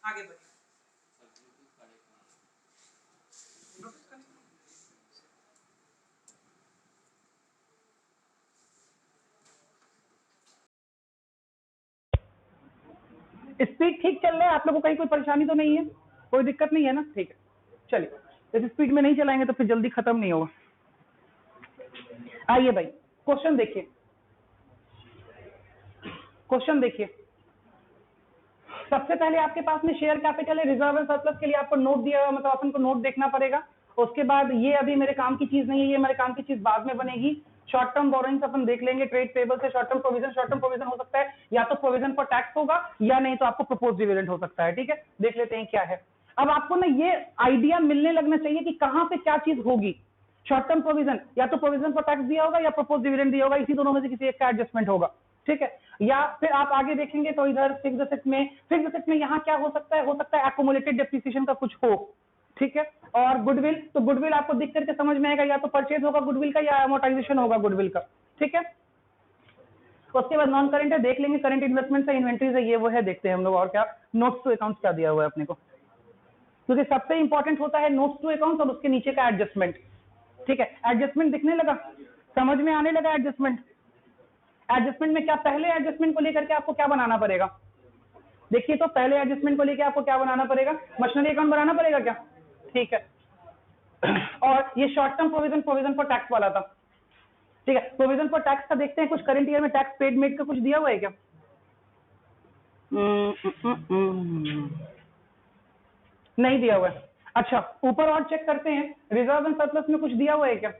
आगे बढ़िए। स्पीड ठीक चल रहा है, आप लोगों को कहीं कोई परेशानी तो नहीं है, कोई दिक्कत नहीं है ना? ठीक है, चलिए। इस स्पीड में नहीं चलाएंगे तो फिर जल्दी खत्म नहीं होगा। आइए भाई, क्वेश्चन देखिए, क्वेश्चन देखिए। सबसे पहले आपके पास में शेयर कैपिटल है, रिजर्व एंड सरप्लस के लिए आपको नोट दिया हुआ, मतलब अपन को नोट देखना पड़ेगा। उसके बाद ये अभी मेरे काम की चीज नहीं है, ये मेरे काम की चीज बाद में बनेगी। शॉर्ट टर्म बोरोइंग्स अपन देख लेंगे, ट्रेड पेबल से शॉर्ट टर्म प्रोविजन हो सकता है या तो प्रोविजन फॉर टैक्स होगा या नहीं तो आपको प्रपोज डिविडेंड हो सकता है। ठीक है, देख लेते हैं क्या है। अब आपको ना ये आइडिया मिलने लगना चाहिए कि कहां पे क्या चीज होगी। शॉर्ट टर्म प्रोविजन या तो प्रोविजन फॉर टैक्स दिया होगा या प्रपोज डिविडेंड दिया होगा, इसी दोनों में से किसी एक का एडजस्टमेंट होगा। ठीक है, या फिर आप आगे देखेंगे तो इधर फिक्स्ड एसेट में यहाँ क्या हो सकता है एक्युमुलेटेड डेप्रिसिएशन का कुछ हो। ठीक है, और गुडविल, तो गुडविल आपको दिख करके समझ में आएगा, या तो परचेज होगा गुडविल का या अमोर्टाइजेशन होगा गुडविल का। ठीक है, उसके बाद नॉन करेंट है, देख लेंगे। करंट इन्वेस्टमेंट है, इन्वेंट्रीज है, ये वो है, देखते हैं हम लोग। और क्या, नोट्स टू अकाउंट्स क्या दिया हुआ है अपने को, क्योंकि सबसे इंपॉर्टेंट होता है नोट्स टू अकाउंट्स और उसके नीचे का एडजस्टमेंट। ठीक है, एडजस्टमेंट दिखने लगा, समझ में आने लगा एडजस्टमेंट। एडजस्टमेंट में क्या, पहले एडजस्टमेंट को लेकर के आपको क्या बनाना पड़ेगा? देखिए, तो पहले एडजस्टमेंट को लेकर आपको क्या बनाना पड़ेगा? मशीनरी अकाउंट बनाना पड़ेगा क्या? ठीक है, और ये short term provision for tax वाला था। ठीक है, प्रोविजन फॉर टैक्स का देखते हैं, कुछ करंट ईयर में टैक्स पेड मेड का कुछ दिया हुआ है क्या? नहीं दिया हुआ है। अच्छा, ऊपर और चेक करते हैं, रिजर्व एंड सरप्लस में कुछ दिया हुआ है क्या?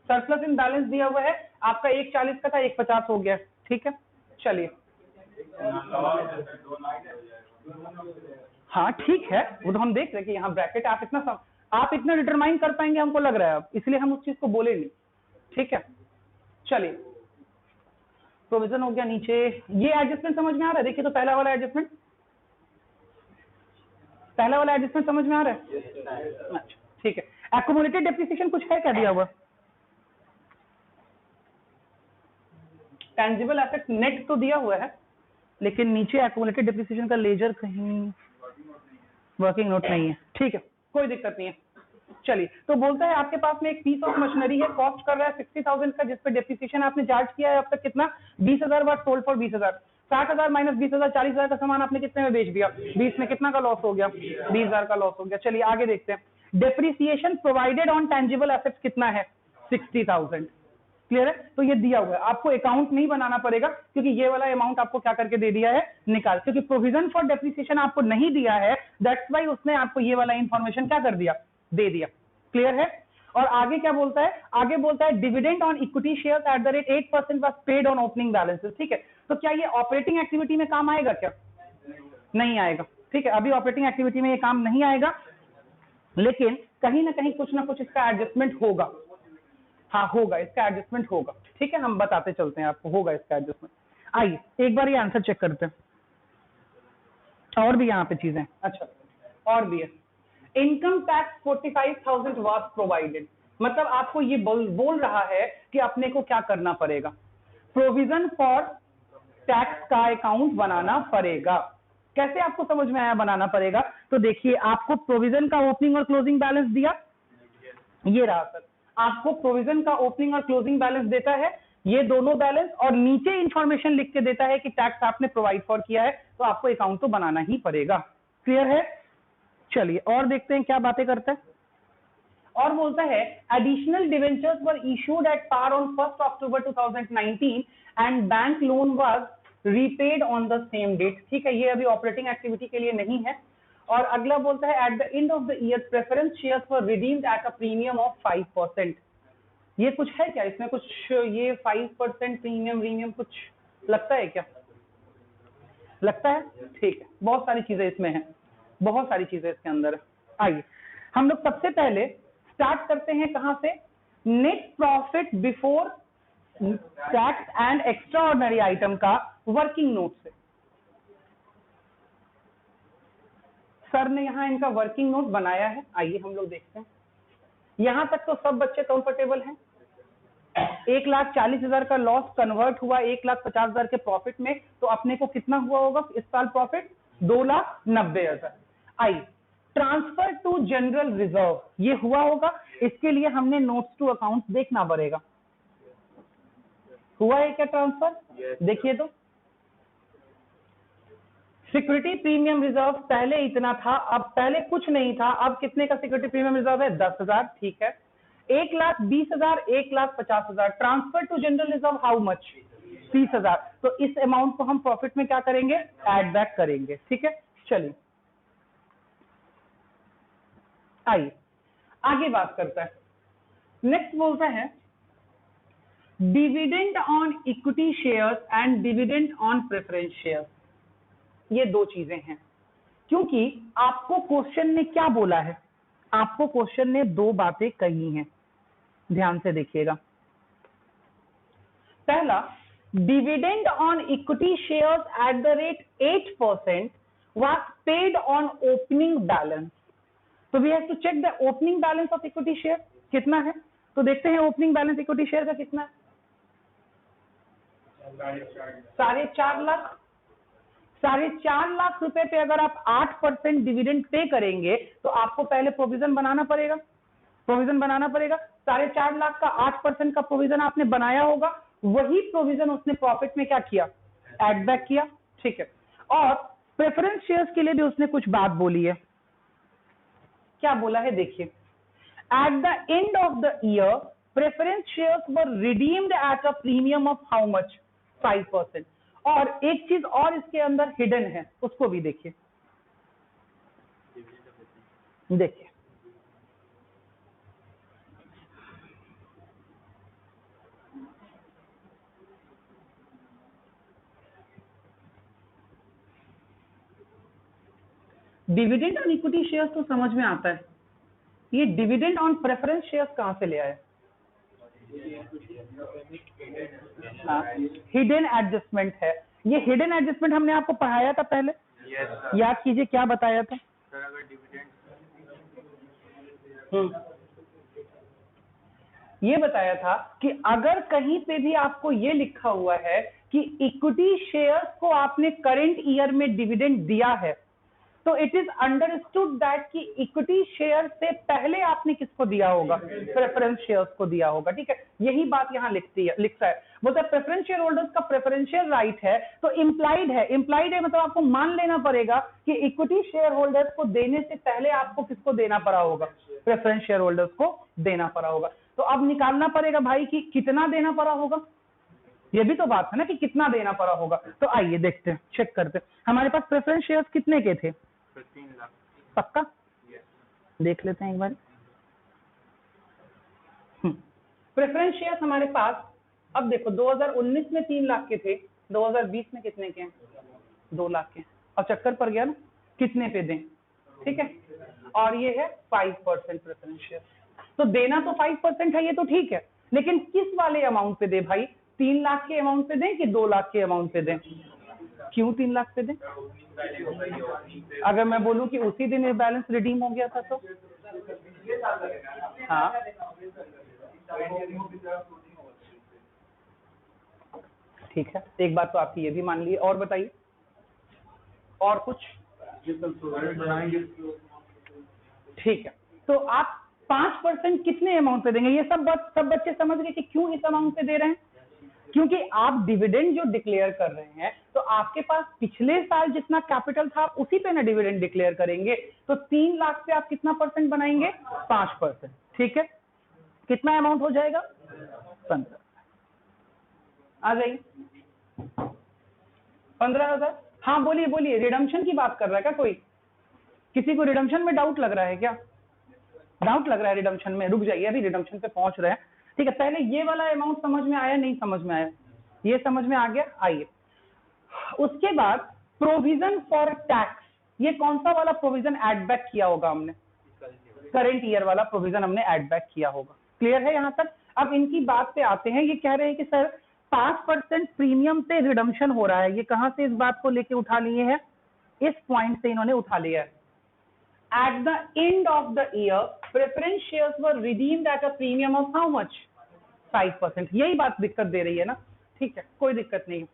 सरप्लस इन बैलेंस दिया हुआ है आपका, 140 का था 150 हो गया। ठीक है, चलिए। हाँ ठीक है, वो तो हम देख रहे हैं कि यहाँ ब्रैकेट आप इतना डिटरमाइन कर पाएंगे हमको लग रहा है अब, इसलिए हम उस चीज को बोले नहीं। ठीक है, चलिए। प्रोविजन हो गया नीचे, ये एडजस्टमेंट समझ में आ रहा है? देखिए तो पहला वाला एडजस्टमेंट समझ में आ रहा है? अच्छा ठीक है, एक्युमुलेटेड डेप्रिसिएशन कुछ है क्या दिया हुआ? टेंजिबल एसेट नेट तो दिया हुआ है, लेकिन नीचे एक्युमुलेटेड डेप्रिसिएशन का लेजर कहीं वर्किंग नोट नहीं है। ठीक है, कोई दिक्कत नहीं है। चलिए, तो बोलता है आपके पास में एक पीस ऑफ मशीनरी है, कॉस्ट कर रहा है 60,000 का, जिसपे डेप्रिसिएशन आपने चार्ज किया है अब तक कितना? 20,000 बार सोल्ड फॉर 20,000, 60,000 माइनस 20,000, 40,000 का सामान आपने कितने में बेच दिया? 20 में। कितना का लॉस हो गया? 20,000 का लॉस हो गया। चलिए आगे देखते हैं। Depreciation provided on tangible assets कितना है? 60,000। क्लियर है? तो ये दिया हुआ है, आपको अकाउंट नहीं बनाना पड़ेगा, क्योंकि ये वाला अमाउंट आपको क्या करके दे दिया है? निकाल, क्योंकि प्रोविजन फॉर डेप्रिसिएशन आपको नहीं दिया है, दैट्स व्हाई उसने आपको ये वाला इंफॉर्मेशन क्या कर दिया? दे दिया। क्लियर है? और आगे क्या बोलता है? आगे बोलता है dividend on equity shares at the rate 8% was paid on opening balances. ठीक है, तो क्या ये ऑपरेटिंग एक्टिविटी में काम आएगा क्या? नहीं आएगा। ठीक है, अभी ऑपरेटिंग एक्टिविटी में ये काम नहीं आएगा, लेकिन कहीं ना कहीं कुछ ना कुछ इसका एडजस्टमेंट होगा। हाँ होगा, इसका एडजस्टमेंट होगा। ठीक है, हम बताते चलते हैं आपको, होगा इसका एडजस्टमेंट। आइए एक बार ये आंसर चेक करते हैं, और भी यहाँ पे चीजें। अच्छा, और भी है। इनकम टैक्स 45,000 वाज प्रोवाइडेड, मतलब आपको ये बोल रहा है कि अपने को क्या करना पड़ेगा? प्रोविजन फॉर टैक्स का अकाउंट बनाना पड़ेगा। कैसे आपको समझ में आया बनाना पड़ेगा? तो देखिए, आपको प्रोविजन का ओपनिंग और क्लोजिंग बैलेंस दिया, ये रहा सर। आपको प्रोविजन का ओपनिंग और क्लोजिंग बैलेंस देता है, ये दोनों बैलेंस, और नीचे इंफॉर्मेशन लिख के देता है कि टैक्स आपने प्रोवाइड फॉर किया है, तो आपको अकाउंट तो बनाना ही पड़ेगा। क्लियर है? चलिए और देखते हैं क्या बातें करता है। और बोलता है additional debentures were issued at par on 1 October 2019 and bank loan was repaid on the same date. ठीक है, ये अभी ऑपरेटिंग एक्टिविटी के लिए नहीं है। और अगला बोलता है at the end of the year preference shares were redeemed at a premium of 5%। ये कुछ है क्या इसमें? कुछ ये 5% प्रीमियम कुछ लगता है क्या? लगता है? ठीक है, बहुत सारी चीजें इसमें हैं, बहुत सारी चीजें इसके अंदर है। आइए हम लोग सबसे पहले स्टार्ट करते हैं कहां से? Net profit before tax and extra ordinary item का वर्किंग नोट से। सर ने यहां इनका वर्किंग नोट बनाया है, आइए हम लोग देखते हैं। यहां तक तो सब बच्चे कंफर्टेबल हैं। 1,40,000 का लॉस कन्वर्ट हुआ 1,50,000 के प्रॉफिट में, तो अपने को कितना हुआ होगा इस साल profit? 2,90,000। I transfer to general reserve, ये हुआ होगा, इसके लिए हमने नोट्स टू अकाउंट देखना पड़ेगा। हुआ है क्या ट्रांसफर? देखिए तो सिक्योरिटी प्रीमियम रिजर्व पहले इतना था, अब पहले कुछ नहीं था, अब कितने का सिक्योरिटी प्रीमियम रिजर्व है? 10,000। ठीक है, 1,20,000, 1,50,000। Transfer to general reserve how much? 30,000। तो इस अमाउंट को हम प्रॉफिट में क्या करेंगे? एड बैक करेंगे। ठीक है, चलिए आइए आगे बात करता है। नेक्स्ट बोलता है dividend on equity shares and dividend on preference shares. ये दो चीजें हैं, क्योंकि आपको क्वेश्चन ने क्या बोला है? आपको क्वेश्चन ने दो बातें कही हैं, ध्यान से देखिएगा। पहला, dividend on equity shares at the rate 8% was paid on opening balance. So we have to check the opening balance of equity share कितना है। तो देखते हैं ओपनिंग बैलेंस इक्विटी शेयर का कितना है। 4.5 लाख। 4.5 लाख रुपए पे अगर आप 8% डिविडेंड पे करेंगे तो आपको पहले प्रोविजन बनाना पड़ेगा। 4.5 लाख का 8% का प्रोविजन आपने बनाया होगा, वही प्रोविजन उसने प्रॉफिट में क्या किया? एड बैक किया। ठीक है, और प्रेफरेंस शेयर्स के लिए भी उसने कुछ बात बोली है। क्या बोला है देखिए, at the end of the year preference shares were redeemed at a premium of how much? 5%। और एक चीज और इसके अंदर हिडन है, उसको भी देखिए। डिविडेंड ऑन इक्विटी शेयर्स तो समझ में आता है, ये डिविडेंड ऑन प्रेफरेंस शेयर्स कहां से ले आए? हिडन एडजस्टमेंट है। ये हिडन एडजस्टमेंट हमने आपको पढ़ाया था पहले। याद कीजिए क्या बताया था? सर अगर डिविडेंड ये बताया था कि अगर कहीं पे भी आपको ये लिखा हुआ है कि इक्विटी शेयर्स को आपने करंट ईयर में डिविडेंड दिया है, तो इट इज अंडरस्टूड दैट कि इक्विटी शेयर से पहले आपने किसको दिया होगा? प्रेफरेंस शेयर्स को दिया होगा। ठीक है, यही बात यहां लिखता है। बोलता है प्रेफरेंस शेयर होल्डर्स का प्रेफरेंशियल राइट है, तो इंप्लाइड है मतलब आपको मान लेना पड़ेगा कि इक्विटी शेयर होल्डर्स को देने से पहले आपको किसको देना पड़ा होगा? प्रेफरेंस शेयर होल्डर्स को देना पड़ा होगा। तो अब निकालना पड़ेगा भाई कि कितना देना पड़ा होगा, ये भी तो बात है ना कि कितना देना पड़ा होगा। तो आइए देखते हैं, चेक करते हैं हमारे पास प्रेफरेंस शेयर्स कितने के थे। 3 लाख। पक्का देख लेते हैं एक बार। प्रेफरेंस शेयर्स हमारे पास, अब देखो 2019 में 3 लाख के थे, 2020 में कितने के हैं? 2 लाख के। अब चक्कर पड़ गया ना, कितने पे दें? ठीक है, और ये है 5% प्रेफरेंस शेयर। तो देना तो 5% है, ये तो ठीक है, लेकिन किस वाले अमाउंट पे दे भाई? 3 लाख के अमाउंट पे दें कि 2 लाख के अमाउंट पे दें? क्यों 3 लाख पे दें? अगर मैं बोलूं कि उसी दिन ये बैलेंस रिडीम हो गया था तो? हाँ, ठीक है, एक बात तो आपकी ये भी मान ली। और बताइए, और कुछ? ठीक है, तो आप 5% कितने अमाउंट पे देंगे? ये सब बच्चे समझ गए कि क्यों इस अमाउंट पे दे रहे हैं? क्योंकि आप डिविडेंड जो डिक्लेयर कर रहे हैं, तो आपके पास पिछले साल जितना कैपिटल था आप उसी पे ना डिविडेंड डिक्लेयर करेंगे। तो 3 लाख पे आप कितना परसेंट बनाएंगे? 5%। ठीक है, कितना अमाउंट हो जाएगा? 15। आ जाइए, 15,000। हाँ बोलिए, रिडम्पशन की बात कर रहा है क्या कोई? किसी को रिडम्पशन में डाउट लग रहा है क्या? डाउट लग रहा है रिडम्पशन में? रुक जाइए, अभी रिडम्पशन पे पहुंच रहे हैं। ठीक है, पहले ये वाला अमाउंट समझ में आया? नहीं समझ में आया? ये समझ में आ गया। आइए, उसके बाद प्रोविजन फॉर टैक्स, ये कौन सा वाला प्रोविजन ऐड बैक किया होगा हमने? करंट ईयर वाला प्रोविजन हमने ऐड बैक किया होगा। क्लियर है यहां तक? अब इनकी बात पे आते हैं। ये कह रहे हैं कि सर 5% प्रीमियम पे रिडम्पशन हो रहा है, ये कहां से इस बात को लेके उठा लिए हैं? इस पॉइंट से इन्होंने उठा लिया है। At the end of the year, preference shares were redeemed at a premium of how much? 5%। यही बात दिक्कत दे रही है ना? ठीक है, कोई दिक्कत नहीं।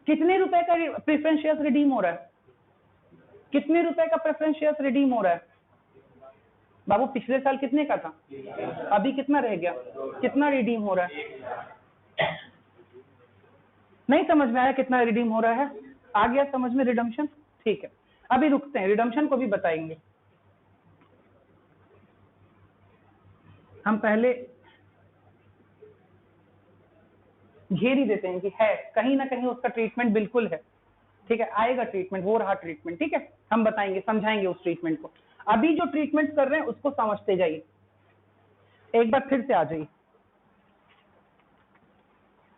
कितने रुपए का प्रेफरेंस शेयर्स रिडीम हो रहा है? कितने रुपए का प्रेफरेंस शेयर रिडीम हो रहा है बाबू? पिछले साल कितने का था, अभी कितना रह गया, कितना रिडीम हो रहा है? नहीं समझ में आया कितना रिडीम हो रहा है? आ गया समझ में रिडम्पशन? ठीक है, अभी रुकते हैं, रिडम्पशन को भी बताएंगे। हम पहले घेर ही देते हैं कि है कहीं ना कहीं उसका ट्रीटमेंट बिल्कुल है, ठीक है, आएगा ट्रीटमेंट, हो रहा ट्रीटमेंट, ठीक है, हम बताएंगे, समझाएंगे उस ट्रीटमेंट को। अभी जो ट्रीटमेंट कर रहे हैं उसको समझते जाइए। एक बार फिर से आ जाइए,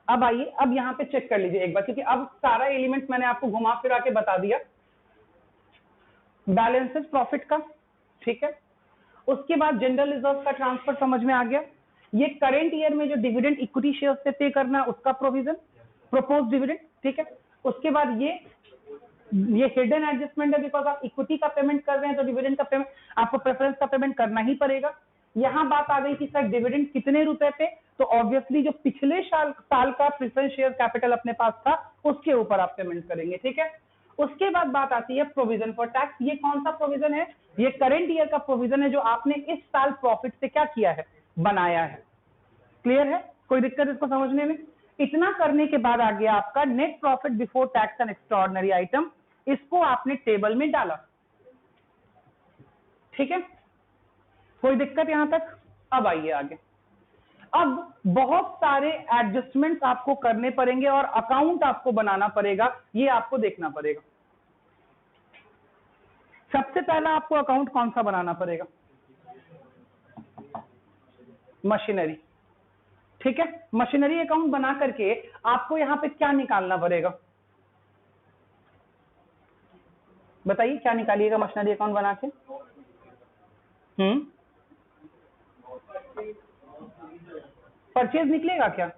अब आइए, अब यहाँ पे चेक कर लीजिए एक बार, क्योंकि अब सारा एलिमेंट मैंने आपको घुमा फिरा के बता दिया। बैलेंसेस प्रॉफिट का, ठीक है, उसके बाद जनरल रिजर्व का ट्रांसफर समझ में आ गया। ये करंट ईयर में जो डिविडेंड इक्विटी शेयर से पे करना है उसका प्रोविजन, प्रोपोज डिविडेंड, ठीक है। उसके बाद ये हिडन एडजस्टमेंट है, बिकॉज आप इक्विटी का पेमेंट कर रहे हैं तो डिविडेंड का पेमेंट, आपको प्रेफरेंस का पेमेंट करना ही पड़ेगा। यहाँ बात आ गई कि सर डिविडेंड कितने रुपए पे, तो ऑब्वियसली जो पिछले साल का प्रेफरेंस शेयर कैपिटल अपने पास था उसके ऊपर आप पेमेंट करेंगे, ठीक है। उसके बाद बात आती है प्रोविजन फॉर टैक्स। ये कौन सा प्रोविजन है? ये करंट ईयर का प्रोविजन है जो आपने इस साल प्रॉफिट से क्या किया है, बनाया है। क्लियर है? कोई दिक्कत इसको समझने में? इतना करने के बाद आ गया आपका net profit before tax and extraordinary item, इसको आपने टेबल में डाला, ठीक है। कोई दिक्कत यहां तक? अब आइए आगे। अब बहुत सारे एडजस्टमेंट्स आपको करने पड़ेंगे और अकाउंट आपको बनाना पड़ेगा, ये आपको देखना पड़ेगा। सबसे पहला आपको अकाउंट कौन सा बनाना पड़ेगा? मशीनरी, ठीक है। मशीनरी अकाउंट बना करके आपको यहां पे क्या निकालना पड़ेगा? बताइए क्या निकालिएगा मशीनरी अकाउंट बना के? परचेज निकलेगा क्या?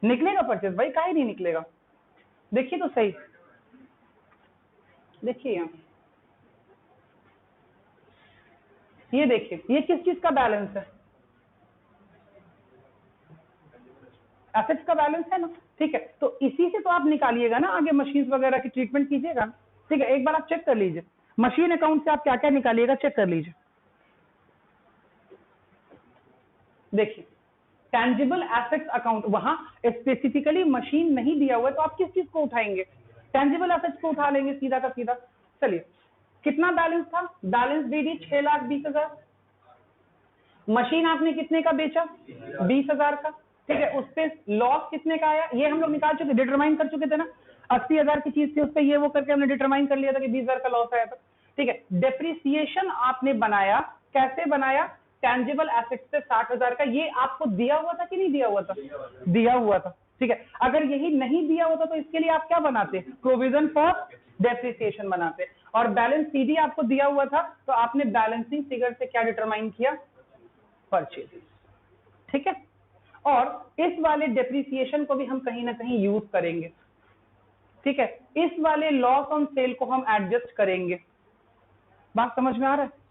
निकलेगा परचेज भाई, काहे नहीं निकलेगा? देखिए तो सही, देखिए यहाँ, ये देखिए, ये किस चीज का बैलेंस है? एसेट्स का बैलेंस है ना, ठीक है। तो इसी से तो आप निकालिएगा ना, आगे मशीन वगैरह की ट्रीटमेंट कीजिएगा, ठीक है। एक बार आप चेक कर लीजिए मशीन अकाउंट से आप क्या क्या निकालिएगा, चेक कर लीजिए। देखिए टैंजिबल एसेट्स अकाउंट, वहां स्पेसिफिकली मशीन नहीं दिया हुआ है तो आप किस चीज को उठाएंगे? टैंजिबल एसेट्स को उठा लेंगे सीधा का सीधा। चलिए, कितना बैलेंस था? Balance D 6,20,000। मशीन आपने कितने का बेचा? 20,000 का, ठीक है। उस पे लॉस कितने का आया? ये हम लोग निकाल चुके, डिटरमाइन कर चुके थे ना। 80,000 की चीज थी, उस पर ये वो करके हमने डिटरमाइन कर लिया था कि 20,000 का लॉस आया था, ठीक है। डेप्रिसिएशन आपने बनाया, कैसे बनाया? टैंजिबल एसेट से 60,000 का। ये आपको दिया हुआ था कि नहीं दिया हुआ था? दिया हुआ था, ठीक है। अगर यही नहीं दिया होता तो इसके लिए आप क्या बनाते? प्रोविजन फॉर डेप्रिसिएशन बनाते। और बैलेंस सीडी आपको दिया हुआ था तो आपने बैलेंसिंग फिगर से क्या डिटरमाइन किया? परचेज, ठीक है। और इस वाले डेप्रिसिएशन को भी हम कहीं ना कहीं यूज करेंगे, ठीक है। इस वाले लॉस ऑन सेल को हम एडजस्ट करेंगे। बात समझ में आ रहा है?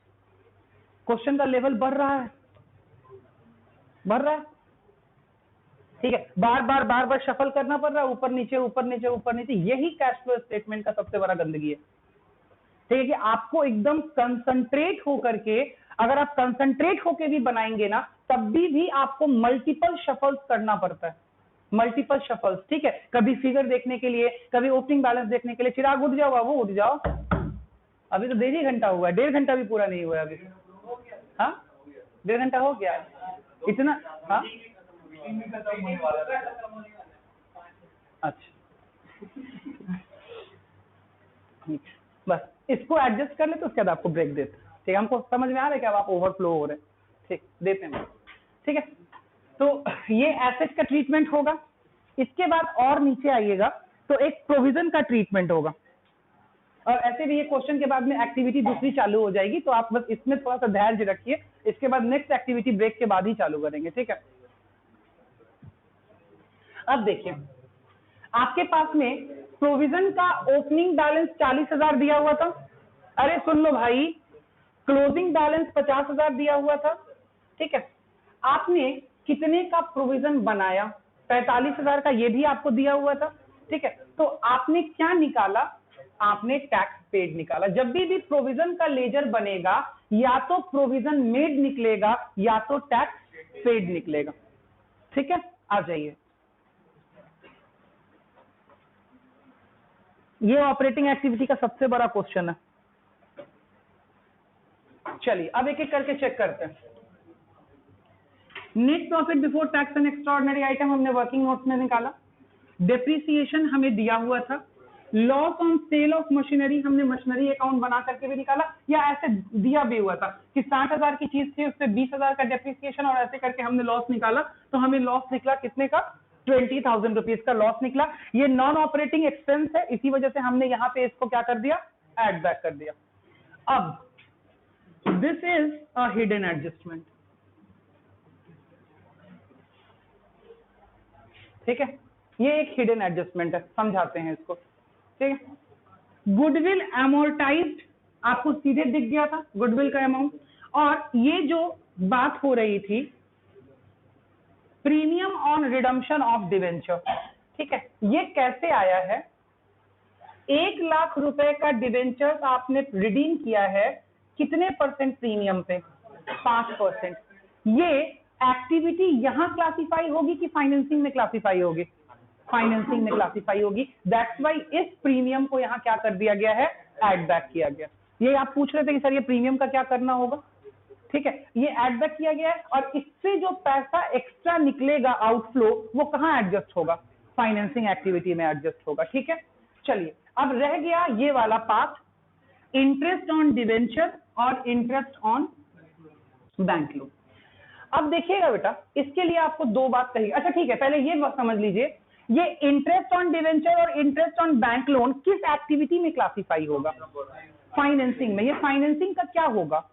क्वेश्चन का लेवल बढ़ रहा है, बढ़ रहा है, ठीक है। बार बार शफल करना पड़ रहा है, ऊपर नीचे ऊपर नीचे ऊपर नीचे। यही कैश फ्लो स्टेटमेंट का सबसे बड़ा गंदगी है, ठीक है, कि आपको एकदम कंसंट्रेट होकर के, अगर आप कंसंट्रेट होकर भी बनाएंगे ना तब भी आपको मल्टीपल शफल्स करना पड़ता है, मल्टीपल शफल्स, ठीक है। कभी फिगर देखने के लिए, कभी ओपनिंग बैलेंस देखने के लिए। चिराग उठ जाओ बाबू, उठ जाओ, अभी तो 1.5 घंटा हुआ है, 1.5 घंटा भी पूरा नहीं हुआ है अभी। हाँ 1.5 घंटा हो गया इतना? हाँ अच्छा, बस इसको एडजस्ट कर ले तो उसके बाद आपको ब्रेक देते हैं, ठीक है। हमको समझ में आ रहा है कि अब आप ओवरफ्लो हो रहे हैं, ठीक, देते हैं, ठीक है। तो ये एसेट का ट्रीटमेंट होगा। इसके बाद और नीचे आइएगा तो एक प्रोविजन का ट्रीटमेंट होगा। और ऐसे भी ये क्वेश्चन के बाद में एक्टिविटी दूसरी चालू हो जाएगी, तो आप बस इसमें थोड़ा सा धैर्य रखिए। इसके बाद नेक्स्ट एक्टिविटी ब्रेक के बाद ही चालू करेंगे, ठीक है। अब देखिए, आपके पास में प्रोविजन का ओपनिंग बैलेंस 40,000 दिया हुआ था। अरे सुन लो भाई, क्लोजिंग बैलेंस 50,000 दिया हुआ था, ठीक है। आपने कितने का प्रोविजन बनाया? 45,000 का, ये भी आपको दिया हुआ था, ठीक है। तो आपने क्या निकाला? आपने टैक्स पेड निकाला। जब भी प्रोविजन का लेजर बनेगा या तो प्रोविजन मेड निकलेगा या तो टैक्स पेड निकलेगा। ठीक है, आ जाइए। ये ऑपरेटिंग एक्टिविटी का सबसे बड़ा क्वेश्चन है। चलिए अब एक एक करके चेक करते हैं। Net profit before tax and extraordinary item हमने वर्किंग नोट्स में निकाला। डेप्रिसिएशन हमें दिया हुआ था। Loss on sale of machinery हमने मशीनरी अकाउंट बना करके भी निकाला, या ऐसे दिया भी हुआ था कि 60,000 की चीज थी, उससे 20,000 का डेप्रिसिएशन और ऐसे करके हमने लॉस निकाला। तो हमें लॉस निकला कितने का? 20,000 रुपीज का लॉस निकला। ये नॉन ऑपरेटिंग एक्सपेंस है, इसी वजह से हमने यहाँ पे इसको क्या कर दिया? एड बैक कर दिया। अब this is a hidden adjustment. ठीक है, ये एक हिडन एडजस्टमेंट है, समझाते हैं इसको। ठीक है, गुडविल अमोर्टाइज्ड आपको सीधे दिख गया था गुडविल का अमाउंट, और ये जो बात हो रही थी premium on redemption of debenture. ठीक है, ये कैसे आया है? 1 लाख रुपए का डिवेंचर आपने रिडीम किया है, कितने परसेंट प्रीमियम पे? 5%। ये एक्टिविटी यहां क्लासिफाई होगी कि फाइनेंसिंग में क्लासिफाई होगी? फाइनेंसिंग में क्लासिफाई होगी। दैट्स वाई इस प्रीमियम को यहां क्या कर दिया गया है? एड बैक किया गया। ये आप पूछ रहे थे कि सर ये प्रीमियम का क्या करना होगा? ठीक है, ये एड बैक किया गया है, और इससे जो पैसा एक्स्ट्रा निकलेगा आउटफ्लो, वो कहां एडजस्ट होगा? फाइनेंसिंग एक्टिविटी में एडजस्ट होगा। ठीक है, चलिए अब रह गया ये वाला पार्ट, इंटरेस्ट ऑन डिवेंचर और इंटरेस्ट ऑन बैंक लोन। अब देखिएगा बेटा, इसके लिए आपको दो बात कही। अच्छा ठीक है, पहले ये समझ लीजिए, ये इंटरेस्ट ऑन डिवेंचर और इंटरेस्ट ऑन बैंक लोन किस एक्टिविटी में क्लासिफाई होगा? फाइनेंसिंग में। ये फाइनेंसिंग का क्या होगा?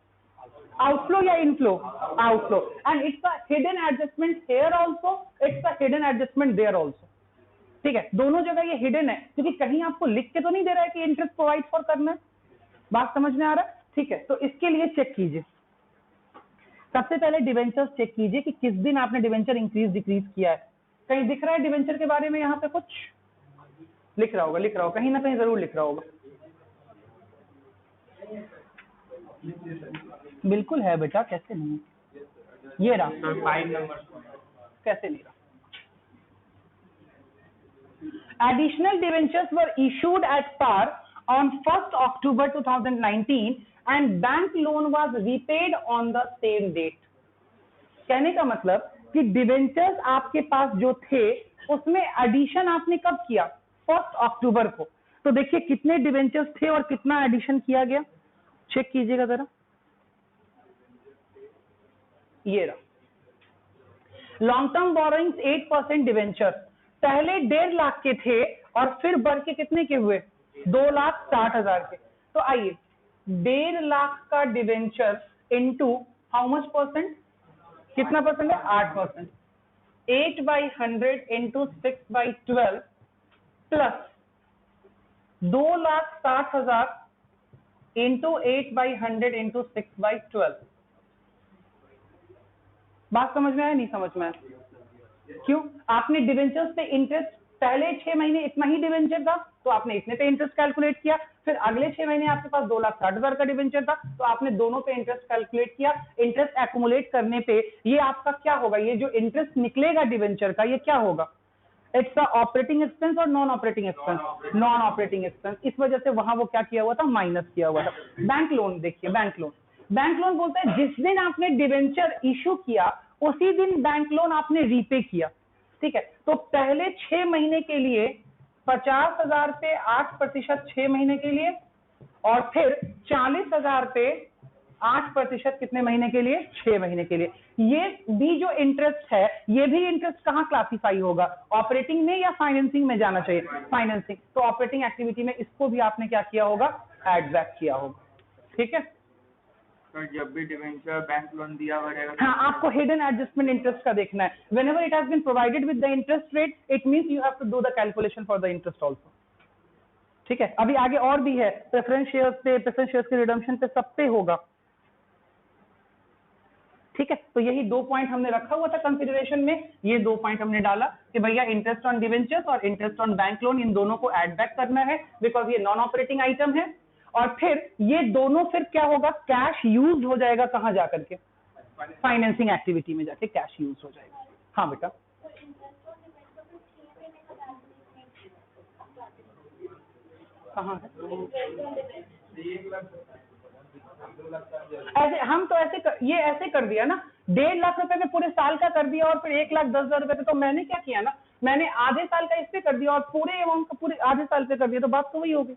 आउटफ्लो या inflow? Outflow. And it's a hidden adjustment here also, it's a hidden adjustment there also. ठीक है, दोनों जगह ये हिडन है, क्योंकि कहीं आपको लिख के तो नहीं दे रहा है कि इंटरेस्ट प्रोवाइड फॉर करना है। बात समझ में आ रहा है? ठीक है, तो इसके लिए चेक कीजिए। सबसे पहले डिवेंचर्स चेक कीजिए कि किस दिन आपने डिवेंचर इंक्रीज डिक्रीज किया है। कहीं दिख रहा है डिवेंचर के बारे में? यहाँ पे कुछ लिख रहा होगा, लिख रहा होगा, कहीं ना कहीं जरूर लिख रहा होगा। बिल्कुल है बेटा, कैसे नहीं? ये रहा 5 नंबर, कैसे नहीं रहा? Additional debentures were issued at par on 1st October 2019 and bank loan was repaid on the same date. कहने का मतलब कि डिवेंचर्स आपके पास जो थे उसमें एडिशन आपने कब किया? 1 अक्टूबर को। तो देखिए कितने डिवेंचर्स थे और कितना एडिशन किया गया, चेक कीजिएगा जरा। ये रहा लॉन्ग टर्म बोरोइंग्स 8% डिवेंचर, पहले 1.5 लाख के थे और फिर बढ़ के कितने के हुए? 2,60,000 के। तो आइए 1.5 लाख का debenture into how much percent? कितना परसेंट है? 8%। 8/100 इंटू 6/12 प्लस 2,60,000 इंटू 8/100 इंटू 6/12। बात समझ में आया? नहीं समझ में आया? क्यों? आपने डिवेंचर्स पे इंटरेस्ट पहले 6 महीने इतना ही डिवेंचर था तो आपने इतने पे इंटरेस्ट कैलकुलेट किया, फिर अगले 6 महीने आपके पास 2,60,000 का डिवेंचर था तो आपने दोनों पे इंटरेस्ट कैलकुलेट किया। इंटरेस्ट एक्युमुलेट करने पे ये आपका क्या होगा? ये जो इंटरेस्ट निकलेगा डिवेंचर का, ये क्या होगा? इट्स अ ऑपरेटिंग एक्सपेंस और non operating expense? Non operating expense. इस वजह से वहां वो क्या किया हुआ था? माइनस किया हुआ था। बैंक लोन देखिए, बैंक लोन, बैंक लोन बोलता है जिस दिन आपने डिवेंचर इशू किया उसी दिन बैंक लोन आपने रीपे किया। ठीक है, तो पहले 6 महीने के लिए 50,000 पे 8% 6 महीने के लिए, और फिर 40,000 पे 8% कितने महीने के लिए? 6 महीने के लिए। ये भी जो इंटरेस्ट है, ये भी इंटरेस्ट कहाँ क्लासिफाई होगा? ऑपरेटिंग में या फाइनेंसिंग में जाना चाहिए? फाइनेंसिंग। तो ऑपरेटिंग एक्टिविटी में इसको भी आपने क्या किया होगा? एड बैक किया होगा। ठीक है, तो जब भी डिवेंचर बैंक लोन दिया हुआ रहेगा, हाँ, आपको हिडन एडजस्टमेंट इंटरेस्ट का देखना है। Whenever it has been provided with the interest rate, it means you have to do the calculation for the interest also. ठीक है, अभी आगे और भी है, प्रेफरेंस शेयर्स पे, प्रेफरेंस शेयर्स के रिडम्पशन पे, सब पे होगा। ठीक है, तो यही 2 पॉइंट हमने रखा हुआ था कंसिडरेशन में, ये 2 पॉइंट हमने डाला कि भैया इंटरेस्ट ऑन डिवेंचर्स और interest on bank loan in दोनों को ऐड बैक करना है बिकॉज ये नॉन ऑपरेटिंग आइटम है, और फिर ये दोनों फिर क्या होगा, कैश यूज हो जाएगा कहां जाकर के, फाइनेंसिंग एक्टिविटी में जाके कैश यूज हो जाएगा। हाँ बेटा, कहाँ है ऐसे, हम तो ये ऐसे कर दिया ना, 1.5 लाख रुपए में पूरे साल का कर दिया और फिर 1,10,000 रुपए थे, तो मैंने क्या किया ना, मैंने आधे साल का इस पे कर दिया और पूरे अमाउंट का पूरे आधे साल पे कर दिया, तो बात तो वही होगी।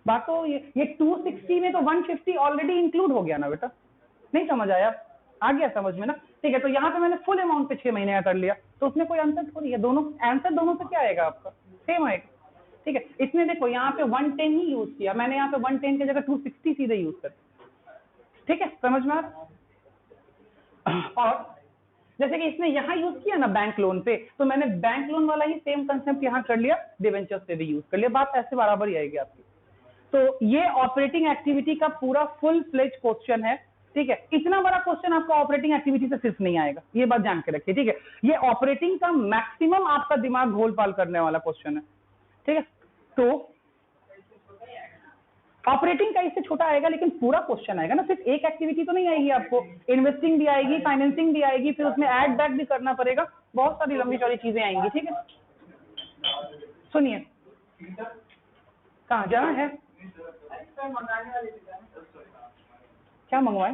बात तो ये 260 में तो 150 ऑलरेडी इंक्लूड हो गया ना बेटा, नहीं समझ आया, आ गया समझ में ना, ठीक है। तो यहाँ पे मैंने फुल अमाउंट पे 6 महीने का कर लिया, तो उसमें कोई अंतर थोड़ी है, दोनों आंसर दोनों से क्या आएगा आपका, सेम आएगा, ठीक है। इसमें देखो यहाँ पे 110 ही यूज किया मैंने, यहाँ पे 110 की जगह 260 सीधे यूज कर, ठीक है, समझ में आ रहा? और जैसे कि इसने यहाँ यूज किया ना बैंक लोन पे, तो मैंने बैंक लोन वाला ही सेम कंसेप्ट यहाँ कर लिया, डिवेंचर्स पे भी यूज कर लिया, बात ऐसे बराबर ही आएगी आपकी। तो ये ऑपरेटिंग एक्टिविटी का पूरा फुल फ्लेज क्वेश्चन है, ठीक है। इतना बड़ा क्वेश्चन आपका ऑपरेटिंग एक्टिविटी से सिर्फ नहीं आएगा, ये बात जान के रखिए, ठीक है। ये ऑपरेटिंग का मैक्सिमम आपका दिमाग घोल पाल करने वाला क्वेश्चन है, ठीक है। तो ऑपरेटिंग का इससे छोटा आएगा, लेकिन पूरा क्वेश्चन आएगा ना, सिर्फ एक एक्टिविटी तो नहीं आएगी आपको, इन्वेस्टिंग भी आएगी, फाइनेंसिंग भी आएगी, फिर उसमें ऐड बैक भी करना पड़ेगा, बहुत सारी लंबी चौड़ी चीजें आएंगी, ठीक है। सुनिए, कहाँ जाना है, क्या मंगवाए,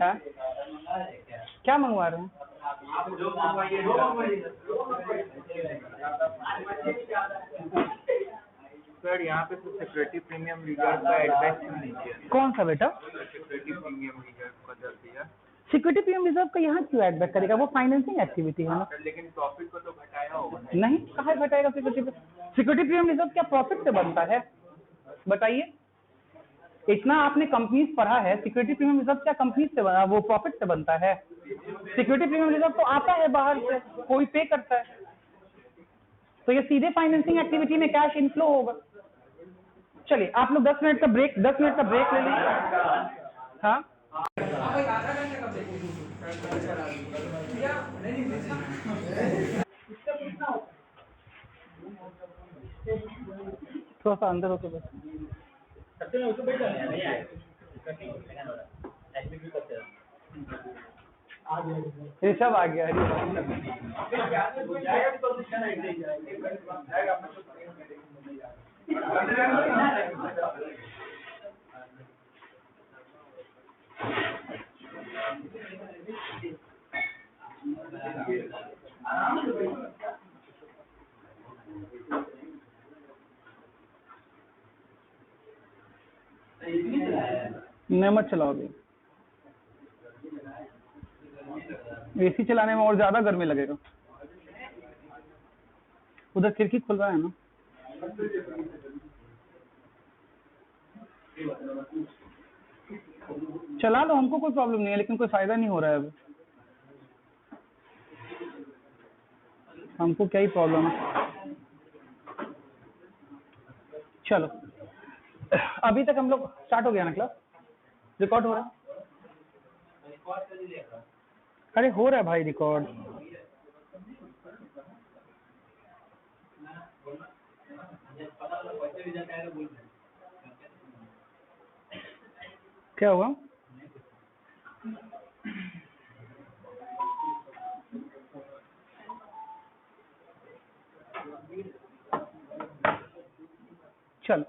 हाँ? क्या मंगवा रहे हैं? सर यहाँ पे तो सिक्योरिटी प्रीमियम रिजर्व का एडवाइस क्यों नहीं किया? कौन सा बेटा? सिक्योरिटी प्रीमियम रिजर्व का दर दिया। सिक्योरिटी प्रीमियम रिजर्व का यहाँ क्यों ऐड बैक करेगा, वो फाइनेंसिंग एक्टिविटी है ना। लेकिन प्रॉफिट को तो घटाया होगा। नहीं, कहाँ घटाएगा सिक्योरिटी प्रीमियम रिजर्व क्या प्रॉफिट से बनता है, बताइए। इतना आपने कंपनीज पढ़ा है, सिक्योरिटी प्रीमियम रिजर्व क्या कंपनीज से बना, वो प्रॉफिट से बनता है। सिक्योरिटी प्रीमियम रिजर्व तो आता है बाहर से, कोई पे करता है, तो ये सीधे फाइनेंसिंग एक्टिविटी में कैश इनफ्लो होगा। चलिए आप लोग 10 मिनट का ब्रेक ले लीजिए। हाँ थोड़ा सा अंदर होकर बस, ऋषभ आ गया, मैं मत चलाओ अभी, एसी चलाने में और ज्यादा गर्मी लगेगा। उधर खिड़की खुल रहा है ना, चला लो, हमको कोई प्रॉब्लम नहीं है, लेकिन कोई फायदा नहीं हो रहा है अभी, हमको क्या ही प्रॉब्लम है। चलो अभी तक हम लोग स्टार्ट हो गया ना क्लास, रिकॉर्ड हो रहा है, अरे हो रहा है भाई रिकॉर्ड, क्या हुआ? चलो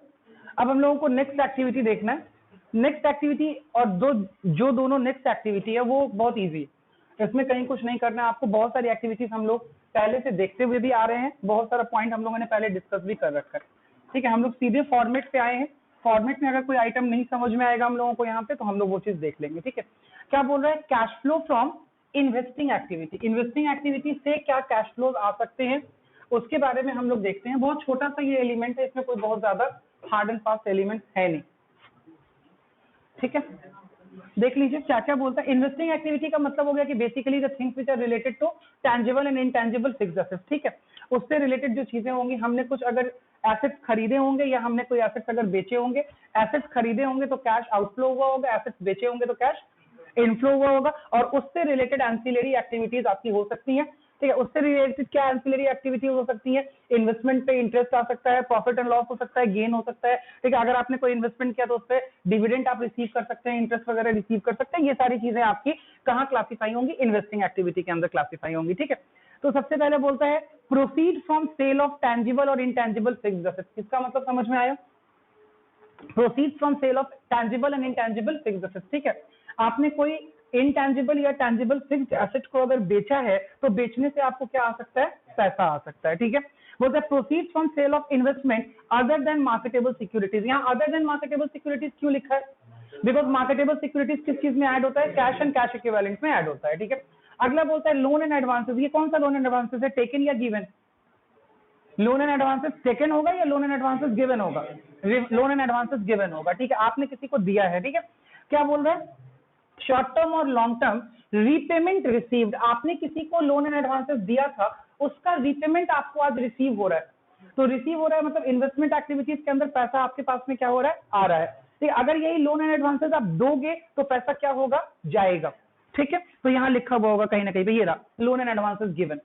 अब हम लोगों को नेक्स्ट एक्टिविटी देखना है। नेक्स्ट एक्टिविटी और जो दोनों नेक्स्ट एक्टिविटी है वो बहुत इजी है, इसमें कहीं कुछ नहीं करना है आपको। बहुत सारी एक्टिविटीज हम लोग पहले से देखते हुए भी आ रहे हैं, बहुत सारा पॉइंट हम लोगों ने पहले डिस्कस भी कर रखा है, ठीक है। हम लोग सीधे फॉर्मेट पे आए हैं, फॉर्मेट में अगर कोई आइटम नहीं समझ में आएगा हम लोगों को यहाँ पे, तो हम लोग वो चीज देख लेंगे, ठीक है। क्या बोल रहा है, cash flow from investing activity, investing activity से क्या कैश फ्लो आ सकते हैं उसके बारे में हम लोग देखते हैं। बहुत छोटा सा ये एलिमेंट है, इसमें कोई बहुत ज्यादा हार्ड एंड फास्ट एलिमेंट है नहीं, ठीक है। देख लीजिए क्या क्या बोलता है। इन्वेस्टिंग एक्टिविटी का मतलब हो गया कि basically the things which are related to tangible and intangible fixed assets, ठीक है। उससे रिलेटेड जो चीजें होंगी, हमने कुछ अगर एसेट्स खरीदे होंगे या हमने कोई एसेट्स अगर बेचे होंगे, एसेट्स खरीदे होंगे तो कैश आउटफ्लो हुआ होगा, एसेट्स बेचे होंगे तो कैश इनफ्लो हुआ होगा, और उससे रिलेटेड एंसिलरी एक्टिविटीज आपकी हो सकती हैं। ठीक है, उससे रिलेटेड क्या एंसिलरी एक्टिविटी हो सकती है? इन्वेस्टमेंट पे इंटरेस्ट आ सकता है, प्रॉफिट एंड लॉस हो सकता है, गेन हो सकता है। ठीक है, अगर आपने कोई इन्वेस्टमेंट किया तो उस पर डिविडेंड आप रिसीव कर सकते हैं, इंटरेस्ट वगैरह रिसीव कर सकते हैं। ये सारी चीजें आपकी कहाँ क्लासीफाई होंगी? इन्वेस्टिंग एक्टिविटी के अंदर क्लासीफाई होंगी। ठीक है, तो सबसे पहले बोलता है proceed from sale of tangible और इनटैंजिबल फिक्स्ड एसेट्स। इसका मतलब समझ में आया? Proceed from sale of tangible and intangible fixed assets. ठीक है, आपने कोई इनटैंजिबल या टैंजिबल फिक्स्ड एसेट को अगर बेचा है तो बेचने से आपको क्या आ सकता है? पैसा आ सकता है। ठीक है, बोलते हैं proceed from sale of investment other than marketable securities. यहाँ अदर देन मार्केटेबल सिक्योरिटीज क्यों लिखा है? बिकॉज मार्केटेबल सिक्योरिटीज किस चीज में ऐड होता है? कैश एंड कैश इक्विवेलेंट में ऐड होता है। ठीक है, अगला बोलता है लोन एंड एडवांसेस। ये कौन सा लोन एंड एडवांसेस है? टेकन या given? Loan and advances taken होगा या लोन एंड एडवांसेस गिवन होगा? लोन एंड एडवांसेस गिवन होगा। ठीक है, आपने किसी को दिया है। ठीक है, क्या बोल रहा है? शॉर्ट टर्म और लॉन्ग टर्म रीपेमेंट रिसीव्ड। आपने किसी को लोन एंड एडवांसेस दिया था, उसका रीपेमेंट आपको आज रिसीव हो रहा है। तो रिसीव हो रहा है मतलब इन्वेस्टमेंट एक्टिविटीज के अंदर पैसा आपके पास में क्या हो रहा है? आ रहा है। ठीक, अगर यही लोन एंड एडवांसेस आप दोगे तो पैसा क्या होगा? जाएगा। ठीक है, तो यहाँ लिखा हुआ होगा कहीं ना कहीं पे, ये रहा लोन एंड एडवांसेस गिवन।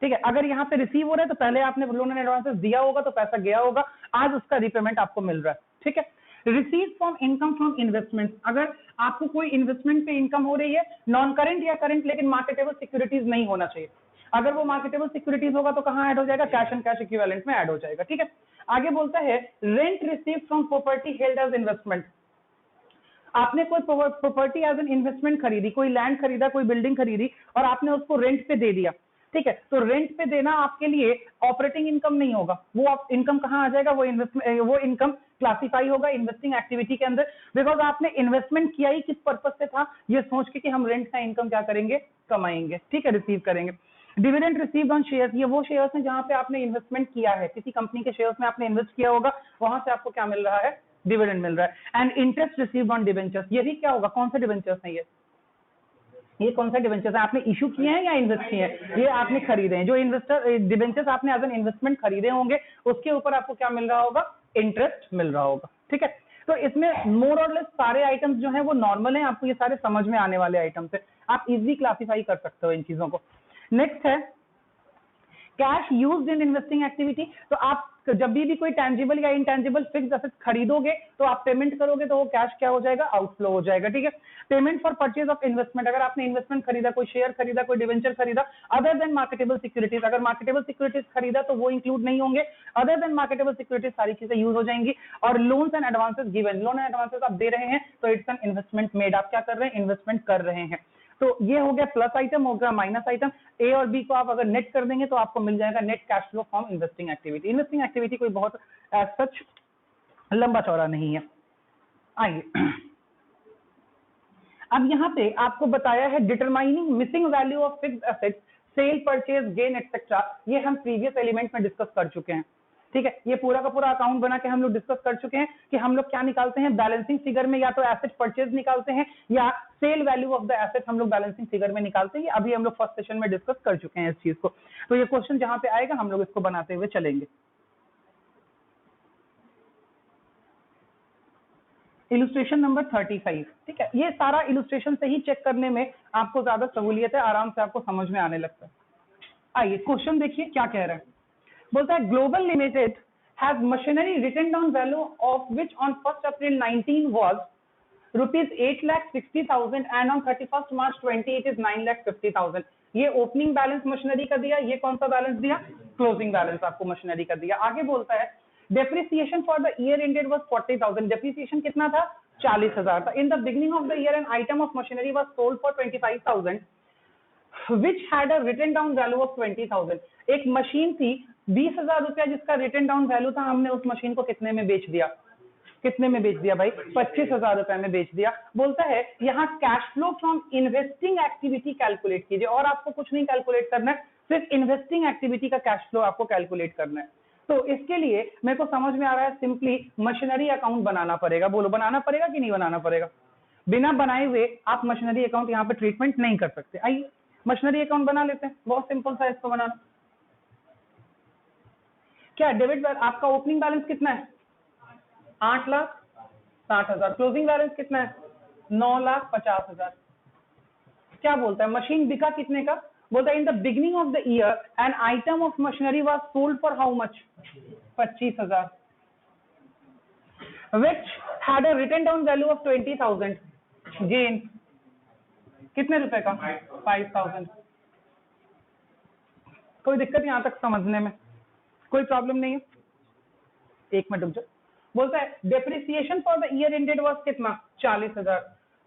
ठीक है, अगर यहाँ पे रिसीव हो रहा है तो पहले आपने लोन एंड एडवांसेस दिया होगा तो पैसा गया होगा, आज उसका रीपेमेंट आपको मिल रहा है। ठीक है, receive from income from investment. अगर आपको कोई इन्वेस्टमेंट पे इनकम हो रही है, नॉन करंट या करंट, लेकिन मार्केटेबल सिक्योरिटीज नहीं होना चाहिए। अगर वो मार्केटेबल सिक्योरिटीज होगा तो कहाँ ऐड हो जाएगा? कैश एंड कैश इक्विवेलेंट में ऐड हो जाएगा। ठीक है, आगे बोलता है rent receive from property held as investment. आपने कोई प्रॉपर्टी एज एन इन्वेस्टमेंट खरीदी, कोई लैंड खरीदा, कोई बिल्डिंग खरीदी और आपने उसको रेंट पे दे दिया। ठीक है, तो रेंट पे देना आपके लिए ऑपरेटिंग इनकम नहीं होगा। वो आप इनकम कहाँ आ जाएगा? वो इनकम क्लासिफाई होगा इन्वेस्टिंग एक्टिविटी के अंदर, बिकॉज आपने इन्वेस्टमेंट किया ही किस पर्पज से था? ये सोच के कि हम रेंट का इनकम क्या करेंगे? कमाएंगे। ठीक है, रिसीव करेंगे। Dividend received on shares. ये वो शेयर्स हैं जहां पे आपने इन्वेस्टमेंट किया है, किसी कंपनी के शेयर्स में आपने इन्वेस्ट किया होगा, वहां से आपको क्या मिल रहा है? डिविडेंड मिल रहा है। And interest received on debentures. ये भी क्या होगा? कौन से डिवेंचर्स हैं ये कौन सा डिवेंचर्स है? आपने इशू किए हैं या इन्वेस्ट किए हैं? ये आपने खरीदे हैं। जो इन्वेस्टर डिवेंचर्स आपने एज एन इन्वेस्टमेंट खरीदे होंगे, उसके ऊपर आपको क्या मिल रहा होगा? इंटरेस्ट मिल रहा होगा। ठीक है, तो इसमें मोर और लेस सारे आइटम्स जो हैं वो नॉर्मल हैं, आपको ये सारे समझ में आने वाले आइटम्स है, आप इजीली क्लासिफाई कर सकते हो इन चीजों को। नेक्स्ट है cash used in investing activity. तो आप जब भी कोई टैंजिबल या इनटैंजिबल फिक्स्ड एसेट खरीदोगे तो आप पेमेंट करोगे तो वो कैश क्या हो जाएगा? आउटफ्लो हो जाएगा। ठीक है, payment for purchase of investment. अगर आपने इन्वेस्टमेंट खरीदा, कोई शेयर खरीदा, कोई डिवेंचर खरीदा, अदर देन मार्केटेबल सिक्योरिटीज। अगर मार्केटेबल सिक्योरिटीज खरीदा तो वो इंक्लूड नहीं होंगे, अदर देन मार्केटेबल सिक्योरिटीज सारी चीजें यूज हो जाएंगी। और loans and advances given. Loan and advances आप दे रहे हैं तो इट्स एन इन्वेस्टमेंट मेड। आप क्या कर रहे हैं? इन्वेस्टमेंट कर रहे हैं। तो ये हो गया प्लस आइटम, हो गया माइनस आइटम। ए और बी को आप अगर नेट कर देंगे तो आपको मिल जाएगा net cash flow from investing activity. Investing activity कोई बहुत सच लंबा चौड़ा नहीं है। आइए अब यहाँ पे आपको बताया है determining missing value of fixed asset, sale, purchase, gain etcetera. ये हम प्रीवियस एलिमेंट में डिस्कस कर चुके हैं। ठीक है, ये पूरा का पूरा अकाउंट बना के हम लोग डिस्कस कर चुके हैं कि हम लोग क्या निकालते हैं बैलेंसिंग फिगर में, या तो एसेट परचेज निकालते हैं या sale value of the asset हम लोग बैलेंसिंग फिगर में निकालते हैं। अभी हम लोग फर्स्ट सेशन में डिस्कस कर चुके हैं इस चीज को। तो ये क्वेश्चन जहां पे आएगा हम लोग इसको बनाते हुए चलेंगे। Illustration number 35। ठीक है, ये सारा इलुस्ट्रेशन से ही चेक करने में आपको ज्यादा सहूलियत है, आराम से आपको समझ में आने लगता है। आइए क्वेश्चन देखिए क्या कह रहा है। बोलता है Global Limited has machinery written down value of which on 1 April 19 was ₹8,60,000 and on 31 March 20 it is 9,50,000। ये ओपनिंग बैलेंस मशीनरी का दिया, ये कौन सा बैलेंस दिया? क्लोजिंग बैलेंस आपको मशीनरी का दिया। आगे बोलता है depreciation for the year ended was 40,000। Depreciation कितना था? 40,000 था। In the beginning of the year an item of machinery was sold for 25,000 which had a written down value of 20,000। एक मशीन थी 20,000 रुपया जिसका रिटन डाउन वैल्यू था, हमने उस मशीन को कितने में बेच दिया? कितने में बेच दिया भाई? 25,000 रुपए में बेच दिया। बोलता है यहाँ cash flow from investing activity calculate कीजिए, और आपको कुछ नहीं कैलकुलेट करना है, सिर्फ इन्वेस्टिंग एक्टिविटी का कैश फ्लो आपको कैलकुलेट करना है। तो इसके लिए मेरे को समझ में आ रहा है सिंपली मशीनरी अकाउंट बनाना पड़ेगा। बोलो बनाना पड़ेगा कि नहीं बनाना पड़ेगा? बिना बनाए हुए आप मशीनरी अकाउंट यहाँ पे ट्रीटमेंट नहीं कर सकते। आइए मशीनरी अकाउंट बना लेते हैं, बहुत सिंपल सा इसको बनाना। क्या डेबिट आपका ओपनिंग बैलेंस कितना है? 8,60,000। क्लोजिंग बैलेंस कितना है? 9,50,000। क्या बोलता है, मशीन बिका कितने का, बोलता है in the beginning of the year an item of machinery was sold for how much, 25,000, which had a written down value of 20,000, gain कितने रुपए का, 5,000। कोई दिक्कत यहां तक समझने में, कोई प्रॉब्लम नहीं है, एक मिनट रुक जाओ। बोलता है depreciation for the year ended was कितना, 40,000,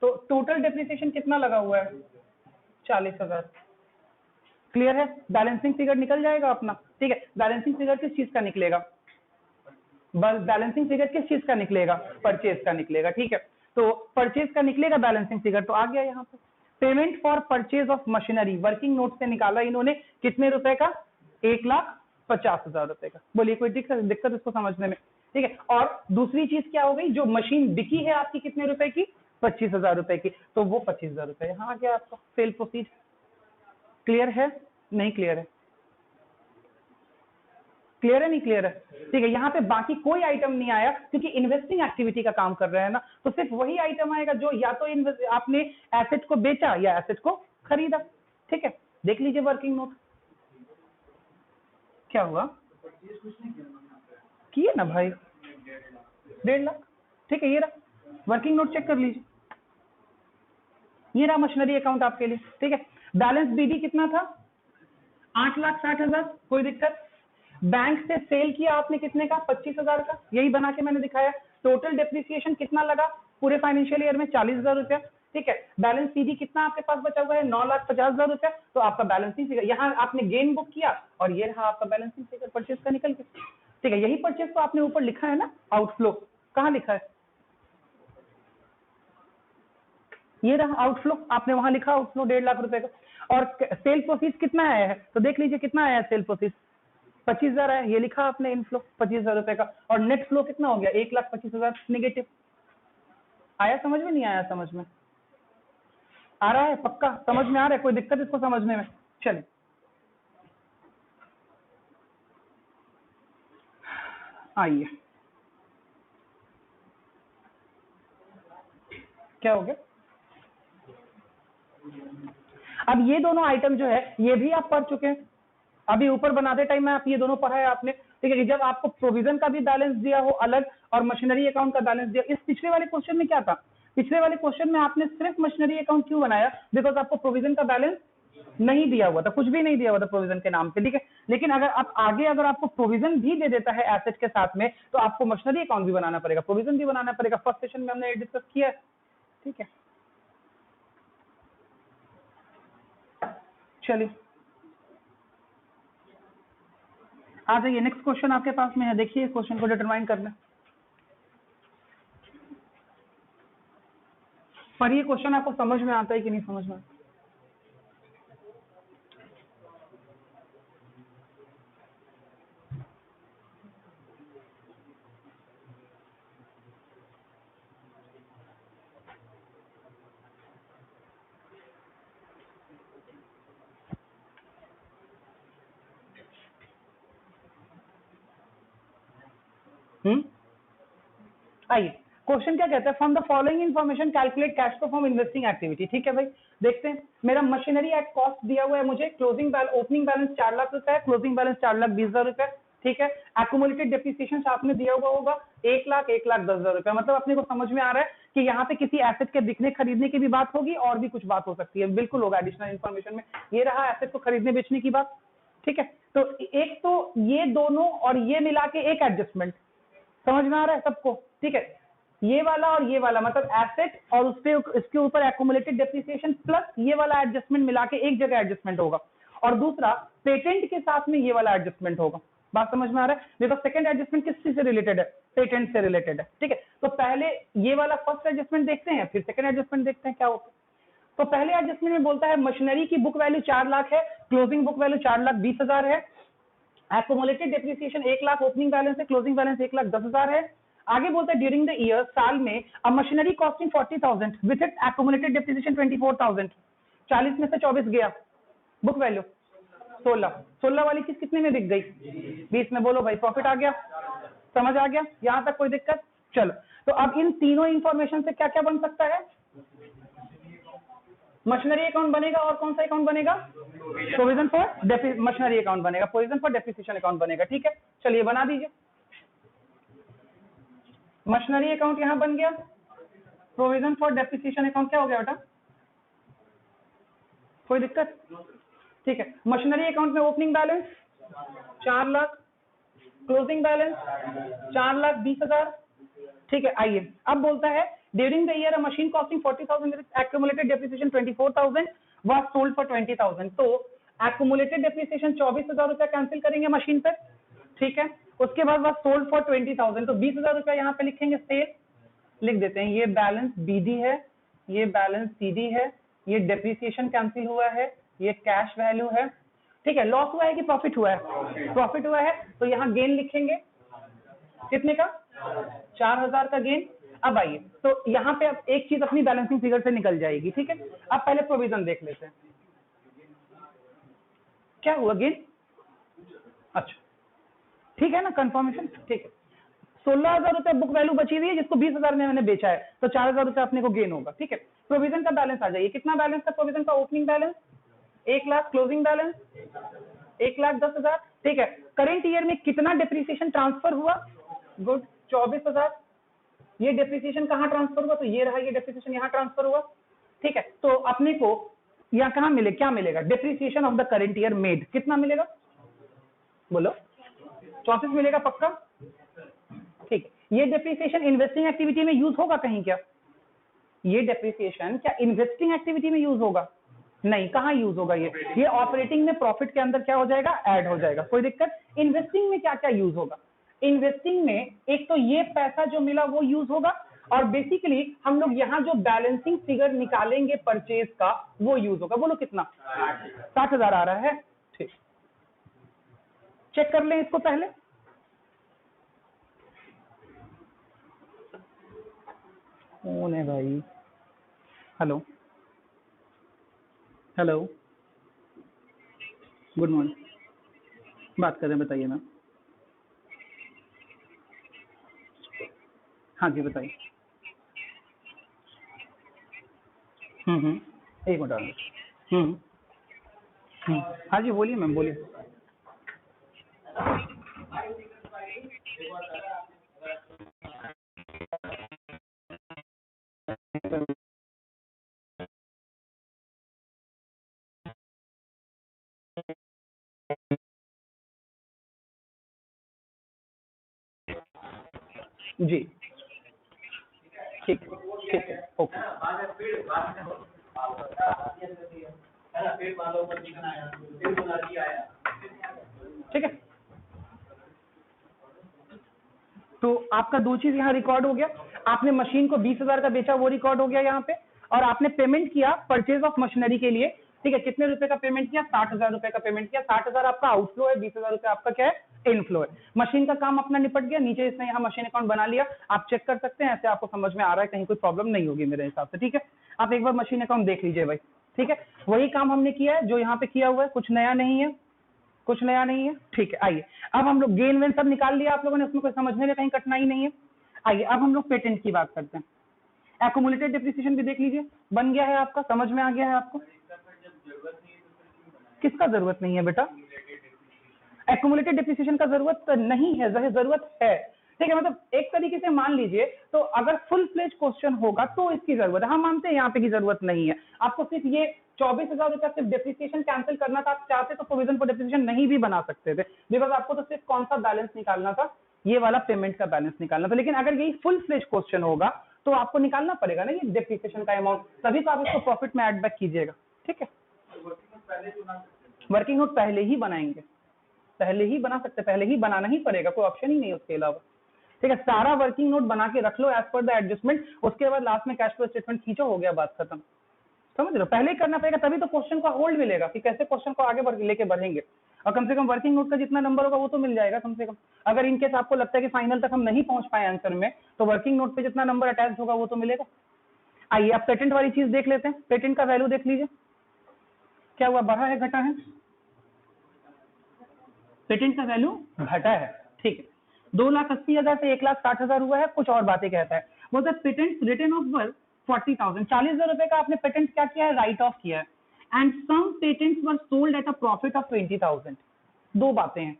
तो टोटल डेप्रिसिएशन कितना लगा हुआ है, 40,000। क्लियर है, बैलेंसिंग फिगर निकल जाएगा अपना, ठीक है। बैलेंसिंग फिगर किस चीज का निकलेगा, बस बैलेंसिंग फिगर किस चीज का निकलेगा, परचेज का निकलेगा, ठीक है। तो परचेज का निकलेगा बैलेंसिंग फिगर, तो आ गया यहाँ पे payment for purchase of machinery, working note से निकाला इन्होंने कितने रुपए का, 1,50,000 रुपए का। बोलिए कोई दिक्कत इसको समझने में, ठीक है। और दूसरी चीज क्या हो गई, जो मशीन बिकी है आपकी कितने रुपए की, 25,000 रुपए की, तो वो 25,000 रुपए यहाँ आ गया आपका सेल प्रोसीड। क्लियर है, नहीं क्लियर है, क्लियर है नहीं क्लियर है, ठीक है। यहाँ पे बाकी कोई आइटम नहीं आया क्योंकि इन्वेस्टिंग एक्टिविटी का काम कर रहे हैं ना, तो सिर्फ वही आइटम आएगा जो या तो आपने एसेट को बेचा या एसेट को खरीदा, ठीक है। देख लीजिए वर्किंग नोट क्या हुआ, किए ना भाई, 1.5 लाख, ठीक है। ये रहा वर्किंग नोट, चेक कर लीजिए, ये रहा मशीनरी अकाउंट आपके लिए, ठीक है। बैलेंस बीडी कितना था, 8,60,000, कोई दिक्कत। बैंक से सेल किया आपने कितने का, 25,000 का, यही बना के मैंने दिखाया। टोटल डेप्रिसिएशन कितना लगा पूरे फाइनेंशियल ईयर में, 40,000 रुपया, ठीक है। बैलेंस सीडी कितना आपके पास बचा हुआ है, 9,50,000 रुपया, तो आपका बैलेंसिंग फिगर, यहाँ आपने गेन बुक किया और ये रहा आपका बैलेंसिंग फिगर परचेज का निकल के, ठीक है। यही परचेज तो आपने ऊपर लिखा है ना, आउटफ्लो, कहाँ लिखा है, ये रहा आउटफ्लो, आपने वहां लिखा आउटफ्लो 1.5 लाख रुपए का। और सेल प्रोसीड कितना आया है, तो देख लीजिए कितना आया है सेल प्रोसीड, 25,000 है, ये लिखा आपने इनफ्लो 25,000 रुपए का। और नेट फ्लो कितना हो गया, 1,25,000 नेगेटिव। आया समझ में, नहीं आया समझ में, आ रहा है पक्का समझ में आ रहा है, कोई दिक्कत इसको समझने में, चलिए आइए, क्या हो गया। अब ये दोनों आइटम जो है ये भी आप पढ़ चुके हैं, अभी ऊपर बनाते टाइम में आप ये दोनों पढ़ा है आपने, ठीक है। जब आपको प्रोविजन का भी बैलेंस दिया हो अलग और मशीनरी अकाउंट का बैलेंस दिया, इस पिछले वाले क्वेश्चन में क्या था, पिछले वाले क्वेश्चन में आपने सिर्फ मशीनरी अकाउंट क्यों बनाया, बिकॉज आपको प्रोविजन का बैलेंस नहीं दिया हुआ था, कुछ भी नहीं दिया हुआ था प्रोविजन के नाम पे, ठीक है। लेकिन अगर आप आगे अगर आपको प्रोविजन भी दे देता है एसेट के साथ में, तो आपको मशीनरी अकाउंट भी बनाना पड़ेगा, प्रोविजन भी बनाना पड़ेगा। फर्स्ट सेशन में हमने डिस्कस किया है, ठीक है। चलिए आ जाइए, नेक्स्ट क्वेश्चन आपके पास में है, देखिए क्वेश्चन को डिटरमाइन करना, पर ये क्वेश्चन आपको समझ में आता है कि नहीं समझ में। आइए, क्वेश्चन क्या कहता है, from the following information calculate cash flow from investing activity, ठीक है भाई। देखते हैं, मेरा मशीनरी एट कॉस्ट दिया हुआ है मुझे, क्लोजिंग ओपनिंग बैलेंस 4 लाख रुपए है, क्लोजिंग बैलेंस 4,20,000 रुपए, ठीक है। एक्यूमुलेटेड डेप्रिसिएशन आपने दिया हुआ होगा 1,10,000 रुपए, मतलब अपने को समझ में आ रहा है कि यहाँ पे किसी एसेट के बिकने खरीदने की भी बात होगी और भी कुछ बात हो सकती है, बिल्कुल होगा एडिशनल इन्फॉर्मेशन में। ये रहा एसेट को खरीदने बेचने की बात, ठीक है। तो एक तो ये दोनों और ये मिला के एक एडजस्टमेंट, समझ में आ रहा है सबको, ठीक है। ये वाला और ये वाला मतलब एसेट और उसपे इसके ऊपर एक्यूमुलेटेड डेप्रिसिएशन प्लस ये वाला एडजस्टमेंट मिला के एक जगह एडजस्टमेंट होगा, और दूसरा पेटेंट के साथ में ये वाला एडजस्टमेंट होगा। बात समझ में आ रहा है, देखो सेकंड एडजस्टमेंट किस चीज से रिलेटेड है, पेटेंट से रिलेटेड है, ठीक है। तो पहले ये वाला फर्स्ट एडजस्टमेंट देखते हैं, फिर सेकंड एडजस्टमेंट देखते हैं क्या होता है। तो पहले एडजस्टमेंट में बोलता है मशीनरी की बुक वैल्यू 4 लाख है, क्लोजिंग बुक वैल्यू 4,20,000 है, accumulated depreciation 1 lakh opening balance है, क्लोजिंग बैलेंस 1,10,000 है। आगे बोलता है ड्यूरिंग द ईयर, साल में अ machinery costing 40,000 with it accumulated depreciation 24,000, 40 में से 24 गया, बुक वैल्यू 16 वाली चीज कितने में बिक गई, 20 में। बोलो भाई प्रॉफिट आ गया, समझ आ गया यहां तक, कोई दिक्कत। चलो, तो अब इन तीनों इंफॉर्मेशन से क्या क्या बन सकता है, मशीनरी अकाउंट बनेगा और कौन सा अकाउंट बनेगा? प्रोविजन फॉर मशीनरी अकाउंट बनेगा, प्रोविजन फॉर डेप्रिसिएशन अकाउंट बनेगा। ठीक है, चलिए बना दीजिए। मशीनरी अकाउंट यहां बन गया, प्रोविजन फॉर डेप्रिसिएशन अकाउंट क्या हो गया बेटा? कोई दिक्कत? ठीक है, मशीनरी अकाउंट में opening balance 4 lakh, closing balance 4,20,000। ठीक है, आइए अब बोलता है during the year a machine costing 40,000 accumulated depreciation 24,000 was sold for 20,000। तो एक्यूमुलेटेड डेप्रिसिएशन 24,000 रुपया कैंसिल करेंगे मशीन पर। ठीक है, उसके बाद वाज सोल्ड फॉर 20,000, तो 20,000 रुपया यहाँ पे लिखेंगे सेल, लिख देते हैं। ये बैलेंस बीडी है, ये बैलेंस सीडी है, ये डेप्रिसिएशन कैंसिल हुआ है, ये कैश वैल्यू है। ठीक है, लॉस हुआ है कि प्रॉफिट हुआ है? प्रॉफिट हुआ है, तो यहाँ गेन लिखेंगे कितने का? 4,000 का गेन। अब आइए, तो यहाँ पे अब एक चीज अपनी बैलेंसिंग फिगर से निकल जाएगी। ठीक है, अब पहले प्रोविजन देख लेते हैं क्या हुआ गेन। अच्छा ठीक है ना, कंफर्मेशन। ठीक है, 16,000 रुपया बुक वैल्यू बची हुई है जिसको 20,000 में मैंने बेचा है, तो 4,000 रुपया अपने को गेन होगा। ठीक है, प्रोविजन का बैलेंस आ जाइए, कितना बैलेंस था प्रोविजन का? Opening balance 1 lakh, closing balance 1,10,000। ठीक है, करेंट ईयर में कितना डिप्रिसिएशन ट्रांसफर हुआ? गुड, 24,000। ये डिप्रिसिएशन कहाँ ट्रांसफर हुआ? तो ये रहा, ये डिप्रिसिएशन यहाँ ट्रांसफर हुआ। ठीक है, तो अपने को यहाँ कहाँ मिले, क्या मिलेगा? Depreciation of the current year made कितना मिलेगा? बोलो, 34 मिलेगा पक्का? ठीक है, ये डिप्रिसिएशन इन्वेस्टिंग एक्टिविटी में यूज होगा कहीं क्या? ये डिप्रिसिएशन क्या इन्वेस्टिंग एक्टिविटी में यूज होगा? नहीं, कहाँ यूज होगा? ये ऑपरेटिंग में प्रॉफिट के अंदर क्या हो जाएगा? ऐड हो जाएगा। कोई दिक्कत? इन्वेस्टिंग में क्या क्या यूज होगा? इन्वेस्टिंग में एक तो ये पैसा जो मिला वो यूज होगा, और बेसिकली हम लोग यहाँ जो बैलेंसिंग फिगर निकालेंगे परचेज का वो यूज होगा। बोलो कितना? 60,000 आ रहा है। ठीक, चेक कर लें इसको पहले। कौन है भाई? हेलो हेलो, गुड मॉर्निंग, बात कर रहे हैं, बताइए ना। हाँ जी बताइए। एक मिनट आ रहा हूँ। हाँ जी बोलिए मैम, बोलिए। जी ठीक है, ओके। ठीक है, तो आपका दो चीज यहाँ रिकॉर्ड हो गया। आपने मशीन को 20,000 का बेचा, वो रिकॉर्ड हो गया यहाँ पे, और आपने पेमेंट किया परचेज ऑफ मशीनरी के लिए। ठीक है, कितने रुपए का पेमेंट किया? 60,000 रुपए का पेमेंट किया। 60,000 आपका आउटफ्लो है, 20,000 रुपए आपका क्या है? इनफ्लो है। मशीन का काम अपना निपट गया, नीचे इसने यहाँ मशीन अकाउंट बना लिया। आप चेक कर सकते हैं, ऐसे आपको समझ में आ रहा है, कहीं कोई प्रॉब्लम नहीं होगी मेरे हिसाब से। ठीक है, आप एक बार मशीन अकाउंट देख लीजिए भाई। ठीक है, वही काम हमने किया है जो यहाँ पे किया हुआ है, कुछ नया नहीं है, कुछ नया नहीं है। ठीक है, आइए अब हम लोग गेन वेन सब निकाल लिया आप लोगों ने, उसमें कोई समझने में कहीं कठिनाई नहीं है। आइए अब हम लोग पेटेंट की बात करते हैं। एक्यूमुलेटेड डेप्रिसिएशन भी देख लीजिए, बन गया है आपका, समझ में आ गया है आपको? किसका जरूरत नहीं है बेटा? एक्यूमुलेटेड डेप्रिसिएशन का जरूरत नहीं है, जरूरत है। ठीक है, मतलब एक तरीके से मान लीजिए, तो अगर फुल फ्लेज क्वेश्चन होगा तो इसकी जरूरत है। हम मानते हैं यहाँ पे की जरूरत नहीं है। आपको सिर्फ ये 24,000 रुपया सिर्फ डेप्रिसिएशन कैंसिल करना था, आप चाहते तो प्रोविजन फॉर डेप्रिसिएशन नहीं भी बना सकते थे, बिकॉज आपको तो सिर्फ कौन सा बैलेंस निकालना था? ये वाला पेमेंट का बैलेंस निकालना था। लेकिन अगर यही फुल फ्लेज क्वेश्चन होगा तो आपको निकालना पड़ेगा ना ये डेप्रिसिएशन का अमाउंट, तभी तो आप इसको प्रॉफिट में एड बैक कीजिएगा। ठीक है, वर्किंग नोट पहले ही बनाएंगे, पहले ही बना सकते, पहले ही बनाना ही पड़ेगा, कोई ऑप्शन ही नहीं है उसके अलावा। ठीक है, सारा वर्किंग नोट बना के रख लो एज पर द एडजस्टमेंट, उसके बाद लास्ट में कैश फ्लो स्टेटमेंट खींचो, हो गया बात खत्म। समझ रहे हो? पहले ही करना पड़ेगा, तभी तो क्वेश्चन का होल्ड मिलेगा कि कैसे क्वेश्चन को आगे लेके बढ़ेंगे, और कम से कम वर्किंग नोट का जितना नंबर होगा वो तो मिल जाएगा कम से कम। अगर इनकेस आपको लगता है कि फाइनल तक हम नहीं पहुंच पाए आंसर में, तो वर्किंग नोट पे जितना नंबर अटैच होगा वो तो मिलेगा। आइए अब पेटेंट वाली चीज देख लेते हैं। पेटेंट का वैल्यू देख लीजिए, क्या हुआ, बढ़ा है घटा है? पेटेंट का वैल्यू घटा है। ठीक है, 2,80,000 से 1,60,000 हुआ है, कुछ और बातें कहता है। बोलता है पेटेंट रिटर्न ऑफ वर्क 40,000, 40,000 रुपए का आपने पेटेंट क्या किया है, राइट ऑफ किया है। And some patents were sold at a profit of 20,000। दो बातें हैं,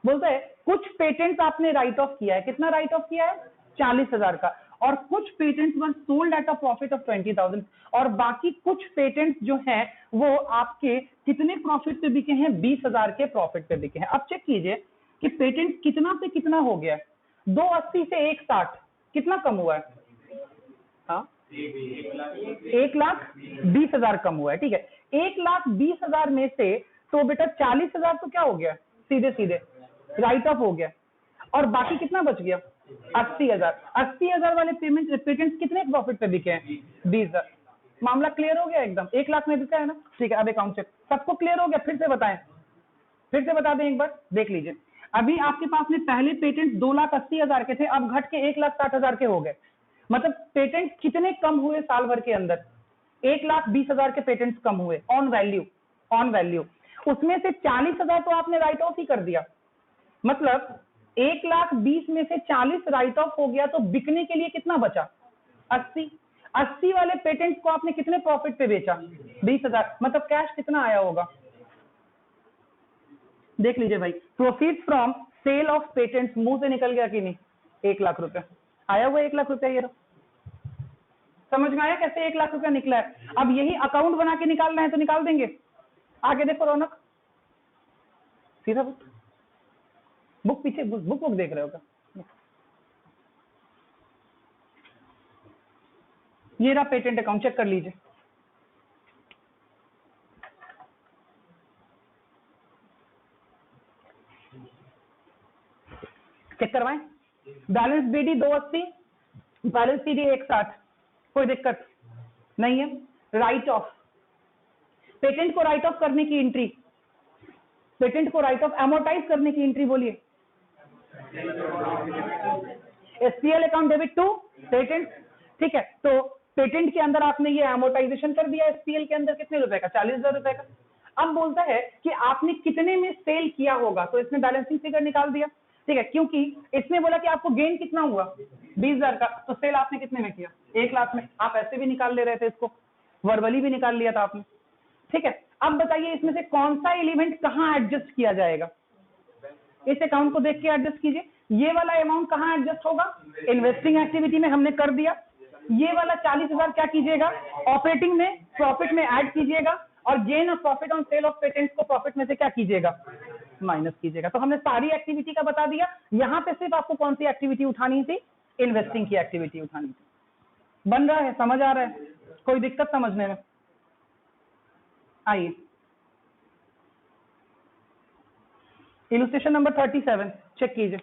बोलता है कुछ पेटेंट्स आपने राइट ऑफ किया है, कितना राइट ऑफ किया है, 40,000 का, और कुछ patents were sold at a profit of 20,000, और बाकी कुछ पेटेंट्स जो हैं वो आपके कितने प्रॉफिट पे बिके हैं, 20,000 के प्रॉफिट पे बिके हैं। अब चेक कीजिए कि पेटेंट कितना से कितना हो गया है, 280 से 160, कितना कम हुआ है, हाँ 1,20,000 कम हुआ है, ठीक है। 1,20,000 में से तो बेटा 40,000 तो क्या हो गया, सीधे सीधे राइट ऑफ हो गया, और बाकी कितना बच गया, 80,000। 80,000 वाले पेटेंट्स कितने प्रॉफिट पे बिके हैं, 20,000। मामला क्लियर हो गया एकदम, 1,00,000 में बिका है ना, ठीक है। अब अकाउंट चेक, सबको क्लियर हो गया, फिर से बताएं, फिर से बता दें एक बार, देख लीजिए। अभी आपके पास में पहले पेटेंट 2,80,000 के थे, अब घट के 1,60,000 के हो गए। मतलब पेटेंट कितने कम हुए साल भर के अंदर, 1,20,000 के पेटेंट्स कम हुए ऑन वैल्यू, ऑन वैल्यू। उसमें से 40,000 तो आपने राइट ऑफ ही कर दिया, मतलब 1,20,000 में से 40 राइट ऑफ हो गया, तो बिकने के लिए कितना बचा, 80। 80 वाले पेटेंट्स को आपने कितने प्रॉफिट पे बेचा, 20,000। मतलब कैश कितना आया होगा, देख लीजिए भाई, proceed from sale of patents मुंह से निकल गया कि नहीं, 1,00,000 रुपए आया हुआ, 1,00,000 रुपया ये रहा। समझ में आया कैसे 1,00,000 रुपया निकला है। अब यही अकाउंट बना के निकालना है तो निकाल देंगे। आगे देखो रौनक, सीधा बुक पीछे, बुक देख रहे हो क्या, ये रहा पेटेंट अकाउंट, चेक कर लीजिए। चेक करवाएं, बैलेंस बीडी 280, बैलेंस सीडी 160, कोई दिक्कत नहीं है। राइट ऑफ, पेटेंट को राइट ऑफ करने की एंट्री, पेटेंट को राइट ऑफ एमोर्टाइज करने की एंट्री बोलिए, SPL account debit to patent, ठीक है। तो पेटेंट के अंदर आपने ये एमोर्टाइजेशन कर दिया, एसपीएल के अंदर कितने रुपए का, 40,000 रुपए का। अब बोलता है कि आपने कितने में सेल किया होगा, तो इसमें बैलेंसिंग फिगर निकाल दिया, ठीक है, क्योंकि इसने बोला कि आपको गेन कितना हुआ, 20,000 का, तो सेल आपने कितने में किया, 1,00,000 में। आप ऐसे भी निकाल ले रहे थे, इसको वर्बली भी निकाल लिया था आपने, ठीक है। अब बताइए इसमें से कौन सा एलिमेंट कहां एडजस्ट किया जाएगा, इस अकाउंट को देख के एडजस्ट कीजिए। ये वाला अमाउंट कहां एडजस्ट होगा, इन्वेस्टिंग एक्टिविटी में हमने कर दिया। ये वाला 40,000 क्या कीजिएगा, ऑपरेटिंग में प्रॉफिट में ऐड कीजिएगा, और गेन और profit on sale of patents को प्रॉफिट में से क्या कीजिएगा, माइनस कीजिएगा। तो हमने सारी एक्टिविटी का बता दिया। यहां पे सिर्फ आपको कौन सी एक्टिविटी उठानी थी, इन्वेस्टिंग की एक्टिविटी उठानी थी। बन रहा है, समझ आ रहा है, कोई दिक्कत समझने में, आइए इलस्ट्रेशन नंबर 37 चेक कीजिए,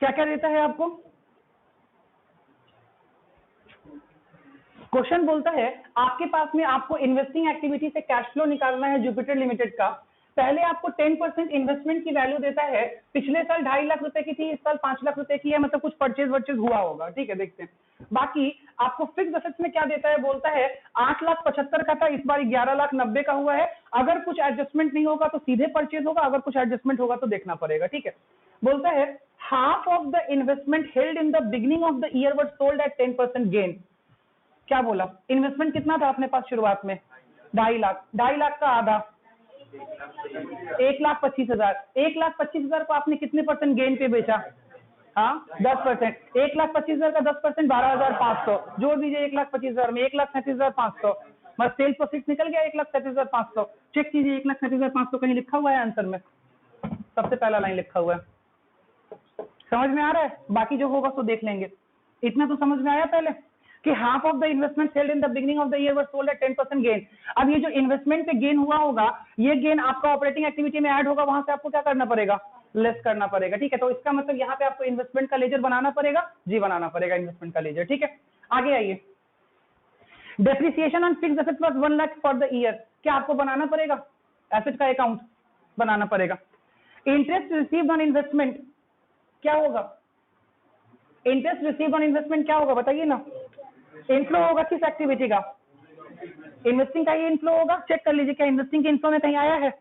क्या क्या देता है आपको। क्वेश्चन बोलता है आपके पास में आपको इन्वेस्टिंग एक्टिविटी से कैश फ्लो निकालना है जुपिटर लिमिटेड का। पहले आपको 10% इन्वेस्टमेंट की वैल्यू देता है, पिछले साल 2.5 लाख रुपए की थी, इस साल 5 लाख रुपए की है, मतलब कुछ परचेज वर्चेज हुआ होगा, ठीक है, देखते हैं। बाकी आपको फिक्स एसेट्स में क्या देता है, बोलता है 8,75,000 का था, इस बार 11,90,000 का हुआ है। अगर कुछ एडजस्टमेंट नहीं होगा तो सीधे परचेज होगा, अगर कुछ एडजस्टमेंट होगा तो देखना पड़ेगा, ठीक है। बोलता है half of the investment held in the beginning of the year were sold eight 10% gain. क्या बोला, इन्वेस्टमेंट कितना था अपने पास शुरुआत में, 2.5 लाख, 2.5 लाख का आधा 1,25,000, 1,25,000 को आपने कितने परसेंट गेन पे बेचा, हाँ 10%, 1,25,000 का 10% 12,500, जोड़ दीजिए 1,25,000 में 1,37,500, बस सेल प्रॉफिट निकल गया 1,37,500। चेक कीजिए 1,37,500 कहीं लिखा हुआ है आंसर में, सबसे पहला लाइन लिखा हुआ है, समझ में आ रहा है, बाकी जो होगा तो देख लेंगे। इतना तो समझ में आया पहले कि half of the investment sailed in the beginning of the year were sold eight 10% gain. अब ये जो इन्वेस्टमेंट पे गेन हुआ होगा, ये गेन आपका ऑपरेटिंग एक्टिविटी में ऐड होगा, वहां से आपको क्या करना पड़ेगा, लेस करना पड़ेगा, ठीक है। तो इसका मतलब यहाँ पे आपको इन्वेस्टमेंट का लेजर बनाना पड़ेगा, जी बनाना पड़ेगा इन्वेस्टमेंट का लेजर, ठीक है। आगे आइए, depreciation on fixed assets was 1 lakh for the year, क्या आपको बनाना पड़ेगा, एसेट का अकाउंट बनाना पड़ेगा। इंटरेस्ट रिसीव्ड ऑन इन्वेस्टमेंट क्या होगा, इंटरेस्ट रिसीव्ड ऑन इन्वेस्टमेंट क्या होगा बताइए ना, इनफ्लो होगा किस एक्टिविटी का, इन्वेस्टिंग का ये इनफ्लो होगा। चेक कर लीजिए क्या इन्वेस्टिंग के इनफ्लो में कहीं आया है,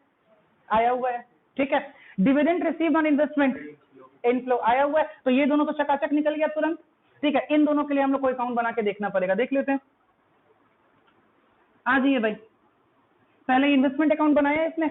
आया हुआ है, ठीक है। Dividend received on investment inflow आया हुआ है, तो ये दोनों तो चकाचक निकल गया तुरंत। ठीक है, इन दोनों के लिए हम लोग कोई अकाउंट बना के देखना पड़ेगा, देख लेते हैं। आ जाइए भाई, पहले इन्वेस्टमेंट अकाउंट बनाया है इसने,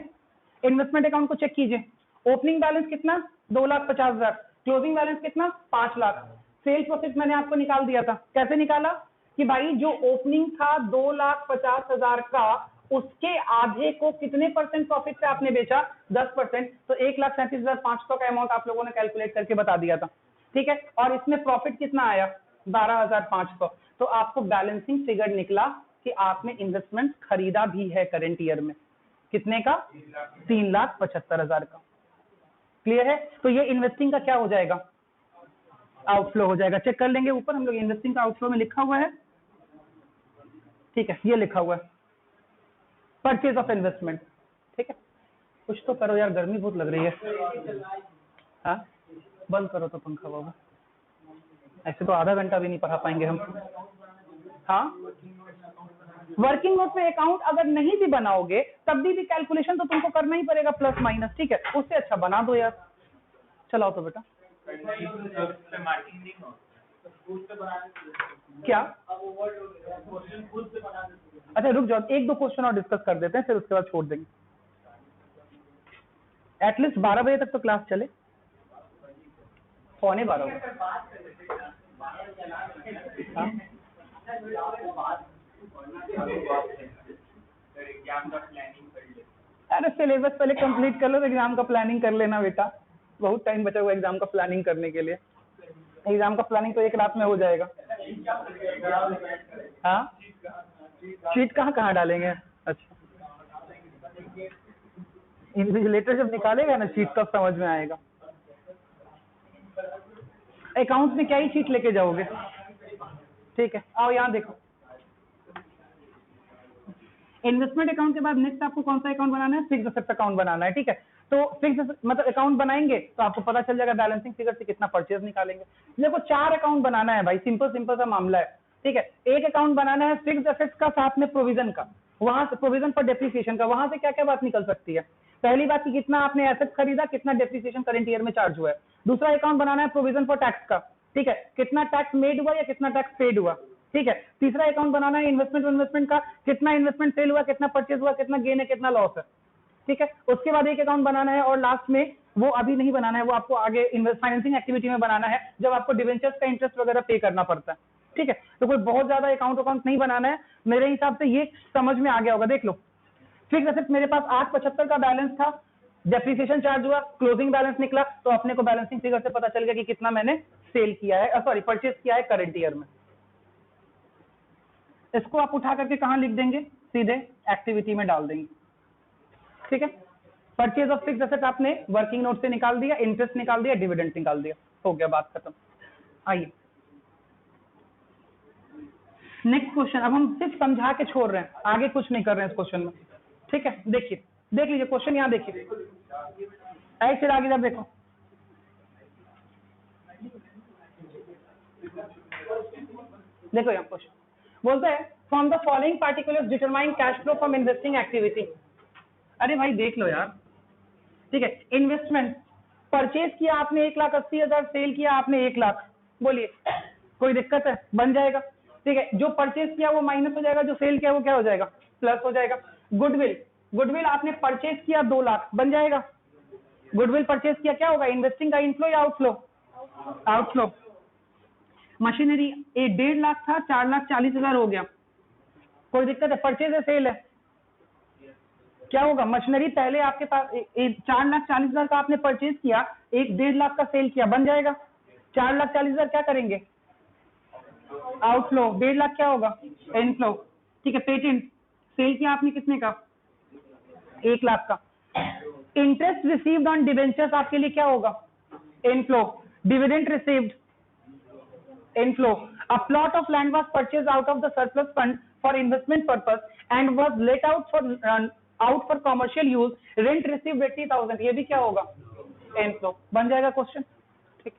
इन्वेस्टमेंट अकाउंट को चेक कीजिए। ओपनिंग बैलेंस कितना 2,50,000, क्लोजिंग बैलेंस कितना 5 लाख। सेल प्रॉफिट मैंने आपको निकाल दिया था, कैसे निकाला कि भाई जो ओपनिंग था 2,50,000 का, उसके आधे को कितने परसेंट प्रॉफिट पे आपने बेचा, 10%, तो 1,37,500 का अमाउंट आप लोगों ने कैलकुलेट करके बता दिया था। ठीक है, और इसमें प्रॉफिट कितना आया 12,500, तो आपको बैलेंसिंग फिगर निकला कि आपने इन्वेस्टमेंट खरीदा भी है करेंट ईयर में, कितने का 3,75,000 का। क्लियर है, तो ये इन्वेस्टिंग का क्या हो जाएगा, आउटफ्लो हो जाएगा। चेक कर लेंगे ऊपर हम लोग, इन्वेस्टिंग का आउटफ्लो में लिखा हुआ है। ठीक है, ये लिखा हुआ है परचेज ऑफ इन्वेस्टमेंट। ठीक है, कुछ तो करो यार, गर्मी बहुत लग रही है। हाँ, बंद करो तो पंखा बाबू, ऐसे तो आधा घंटा भी नहीं पढ़ा पाएंगे हम। हाँ, वर्किंग नोट पे अकाउंट अगर नहीं भी बनाओगे तब भी कैलकुलेशन तो तुमको करना ही पड़ेगा, प्लस माइनस। ठीक है, उससे अच्छा बना दो यार। चलाओ तो बेटा, क्या अच्छा रुक जाओ, एक दो क्वेश्चन और डिस्कस कर देते हैं, फिर उसके बाद छोड़ देंगे। एटलीस्ट 12 बजे तक तो क्लास चले, 11:15। हाँ? अरे सिलेबस पहले कंप्लीट कर लो, एग्जाम का प्लानिंग कर लेना बेटा, बहुत टाइम बचा हुआ एग्जाम का प्लानिंग करने के लिए। एग्जाम का प्लानिंग तो एक रात में हो जाएगा। हाँ, शीट कहाँ डालेंगे? अच्छा, इन्विजिलेटर जब निकालेगा ना शीट तब समझ में आएगा। अकाउंट्स में क्या ही शीट लेके जाओगे? ठीक है, आओ यहाँ देखो, इन्वेस्टमेंट अकाउंट के बाद नेक्स्ट आपको कौन सा अकाउंट बनाना है, फिक्स एसेट अकाउंट बनाना है। ठीक है, तो फिक्स मतलब अकाउंट बनाएंगे तो आपको पता चल जाएगा बैलेंसिंग फिगर से कितना परचेज निकालेंगे। देखो 4 अकाउंट बनाना है भाई, सिंपल सिंपल सा मामला है। ठीक है, एक अकाउंट बनाना है फिक्स एसेट्स का, साथ में प्रोविजन का, वहां से प्रोविजन फॉर डेप्रिसिएशन का, वहां से क्या क्या बात निकल सकती है। पहली बात कि कितना आपने एसेट खरीदा, कितना डेप्रिसिएशन करेंट ईयर में चार्ज हुआ है। दूसरा अकाउंट बनाना है प्रोविजन फॉर टैक्स का, ठीक है, कितना टैक्स मेड हुआ या कितना टैक्स पेड हुआ। ठीक है, तीसरा अकाउंट बनाना है इन्वेस्टमेंट का, कितना इन्वेस्टमेंट सेल हुआ, कितना परचेज हुआ, कितना गेन है, कितना लॉस है। ठीक है, उसके बाद एक अकाउंट बनाना है, और लास्ट में वो अभी नहीं बनाना है, वो आपको आगे फाइनेंसिंग एक्टिविटी में बनाना है, जब आपको डिवेंचर्स का इंटरेस्ट वगैरह पे करना पड़ता है। ठीक है, तो कोई बहुत ज्यादा अकाउंट नहीं बनाना है, मेरे हिसाब से ये समझ में आ गया होगा। देख लो, फिक्स एसेट मेरे पास 875 का बैलेंस था, डेप्रिसिएशन चार्ज हुआ, क्लोजिंग बैलेंस निकला, तो अपने को बैलेंसिंग फिगर से पता चल गया कि कितना मैंने सेल किया है, सॉरी परचेज किया है करंट ईयर में। इसको आप उठा करके कहां लिख देंगे, सीधे एक्टिविटी में डाल देंगे। ठीक है, परचेज ऑफ फिक्स एसेट आपने वर्किंग नोट से निकाल दिया, इंटरेस्ट निकाल दिया, डिविडेंड निकाल दिया, हो गया, बात खत्म। आइए नेक्स्ट क्वेश्चन, अब हम सिर्फ समझा के छोड़ रहे हैं, आगे कुछ नहीं कर रहे हैं इस क्वेश्चन में। ठीक है, देखिए, देख लीजिए क्वेश्चन, यहाँ देखिए, ऐसे आगे इधर देखो, देखो यहाँ क्वेश्चन बोलता है from the following particulars determine cash flow from investing activity. अरे भाई देख लो यार, ठीक है, इन्वेस्टमेंट परचेज किया आपने 1,80,000, सेल किया आपने 1 लाख, बोलिए कोई दिक्कत है, बन जाएगा। ठीक है, जो परचेज किया वो माइनस हो जाएगा, जो सेल किया वो क्या हो जाएगा, प्लस हो जाएगा। गुडविल आपने परचेज किया 2 लाख, बन जाएगा। गुडविल परचेज किया क्या होगा, इन्वेस्टिंग का इनफ्लो या आउटफ्लो, आउटफ्लो। मशीनरी 1.5 लाख था, 4,40,000 हो गया, कोई दिक्कत है, परचेज है सेल है, क्या होगा, मशीनरी पहले आपके पास 4,40,000 का आपने परचेज किया, 1.5 लाख का सेल किया, बन जाएगा। 4,40,000 क्या करेंगे, आउटफ्लो, 1.5 लाख क्या होगा, इनफ्लो। ठीक है, पेटेंट सेल किया आपने कितने का, 1 लाख का। इंटरेस्ट रिसीव्ड ऑन डिवेंचर्स आपके लिए क्या होगा, inflow. Dividend received, inflow. A plot of land was purchased out of the surplus fund for investment purpose and was let out for commercial use. Rent received 80,000. ये भी क्या होगा, inflow। बन जाएगा क्वेश्चन। ठीक,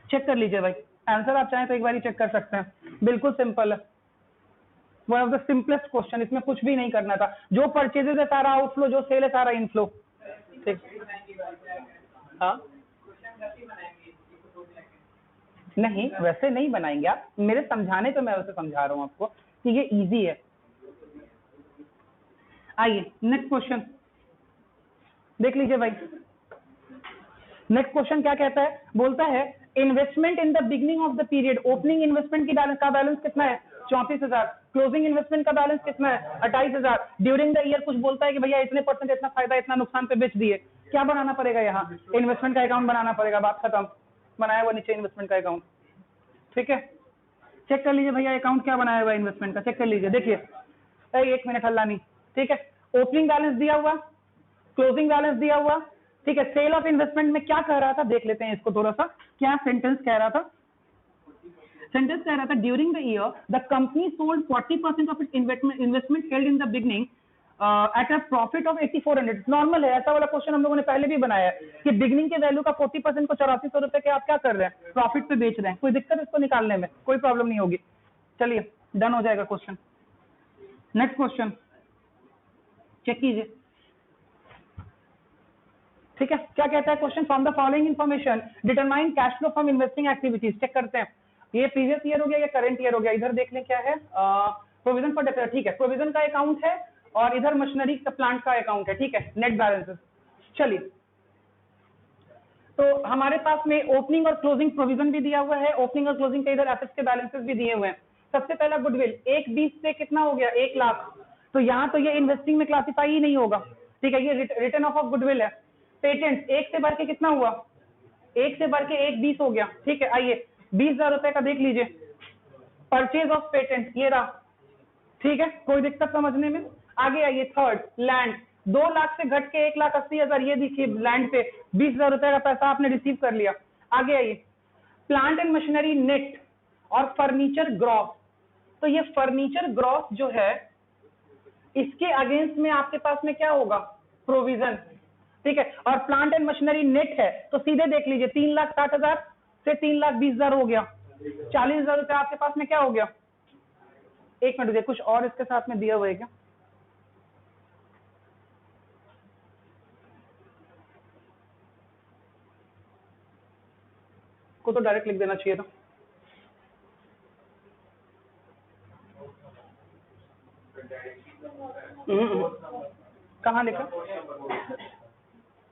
चेक कर लीजिए भाई, आंसर आप चाहें तो एक बार ही चेक कर सकते हैं, बिल्कुल सिंपल है, one of the simplest question, इसमें कुछ भी नहीं करना था। जो परचेजेज है सारा आउटफ्लो, जो सेल है सारा इनफ्लो। ठीक, हाँ नहीं, वैसे नहीं बनाएंगे आप, मेरे समझाने पे मैं वैसे समझा रहा हूँ आपको कि ये इजी है। आइए नेक्स्ट क्वेश्चन देख लीजिए भाई। नेक्स्ट क्वेश्चन क्या कहता है, बोलता है investment in the beginning of the period, opening investment की का बैलेंस कितना है 34,000, क्लोजिंग इन्वेस्टमेंट का बैलेंस कितना है 28,000, ड्यूरिंग द ईयर कुछ बोलता है कि भैया इतने परसेंट इतना फायदा इतना नुकसान पे बेच दिए, क्या बनाना पड़ेगा यहाँ, इन्वेस्टमेंट का अकाउंट बनाना पड़ेगा, बात खत्म, बनाया हुआ नीचे इन्वेस्टमेंट का अकाउंट। ठीक है, चेक कर लीजिए भैया अकाउंट क्या बनाया हुआ इन्वेस्टमेंट का, चेक कर लीजिए, देखिए 1 मिनट हल्ला नहीं। ठीक है, ओपनिंग बैलेंस दिया हुआ, क्लोजिंग बैलेंस दिया हुआ। ठीक है, सेल ऑफ इन्वेस्टमेंट में क्या कह रहा था देख लेते हैं इसको थोड़ा सा, क्या सेंटेंस कह रहा था, सेंटेंस कह रहा था during the year the company sold 40% of its investment held in the beginning eight a profit of 8400। Normal है, ऐसा वाला क्वेश्चन हम लोगों ने पहले भी बनाया है कि बिगनिंग के वैल्यू का 40% को 8400 रुपए के आप क्या कर रहे हैं, प्रॉफिट पे बेच रहे हैं, कोई दिक्कत इसको निकालने में, कोई प्रॉब्लम नहीं होगी। चलिए डन हो जाएगा क्वेश्चन। नेक्स्ट क्वेश्चन चेक कीजिए। ठीक है, क्या कहता है question, from the following information determine cash flow from investing activities. Check करते हैं ये प्रीवियस ईयर हो गया या करंट ईयर हो गया, इधर देख लें क्या है, प्रोविजन फॉर डेप्ट। ठीक है, प्रोविजन का अकाउंट है और इधर मशीनरी का प्लांट का अकाउंट है। ठीक है, नेट बैलेंसेस। चलिए तो हमारे पास में ओपनिंग और क्लोजिंग प्रोविजन भी दिया हुआ है, ओपनिंग और क्लोजिंग के इधर एसेट्स के बैलेंसेस भी दिए हुए हैं। सबसे पहला गुडविल 120 से कितना हो गया 1 लाख, तो यहाँ तो ये इन्वेस्टिंग में क्लासिफाई ही नहीं होगा। ठीक है, ये रिटर्न ऑफ गुडविल है। पेटेंट 1 से बढ़ के कितना हुआ, 1 से बढ़ के 120 हो गया। ठीक है, आइए 20,000 रुपए का देख लीजिए, परचेज ऑफ पेटेंट ये रहा। ठीक है, कोई दिक्कत समझने में। आगे आइए थर्ड लैंड, 2 लाख से घट के 1,80,000, ये देखिए लैंड पे 20,000 रुपए का पैसा आपने रिसीव कर लिया। आगे आइए प्लांट एंड मशीनरी नेट और फर्नीचर ग्रॉस, तो ये फर्नीचर ग्रॉस जो है इसके अगेंस्ट में आपके पास में क्या होगा प्रोविजन। ठीक है, और प्लांट एंड मशीनरी नेट है तो सीधे देख लीजिए 3,60,000 से 3,20,000 हो गया, 40,000 रुपए आपके पास में क्या हो गया। एक मिनट रुकिए, कुछ और इसके साथ में दिया हुआ है क्या, को तो डायरेक्ट लिख देना चाहिए था। कहाँ लिखा,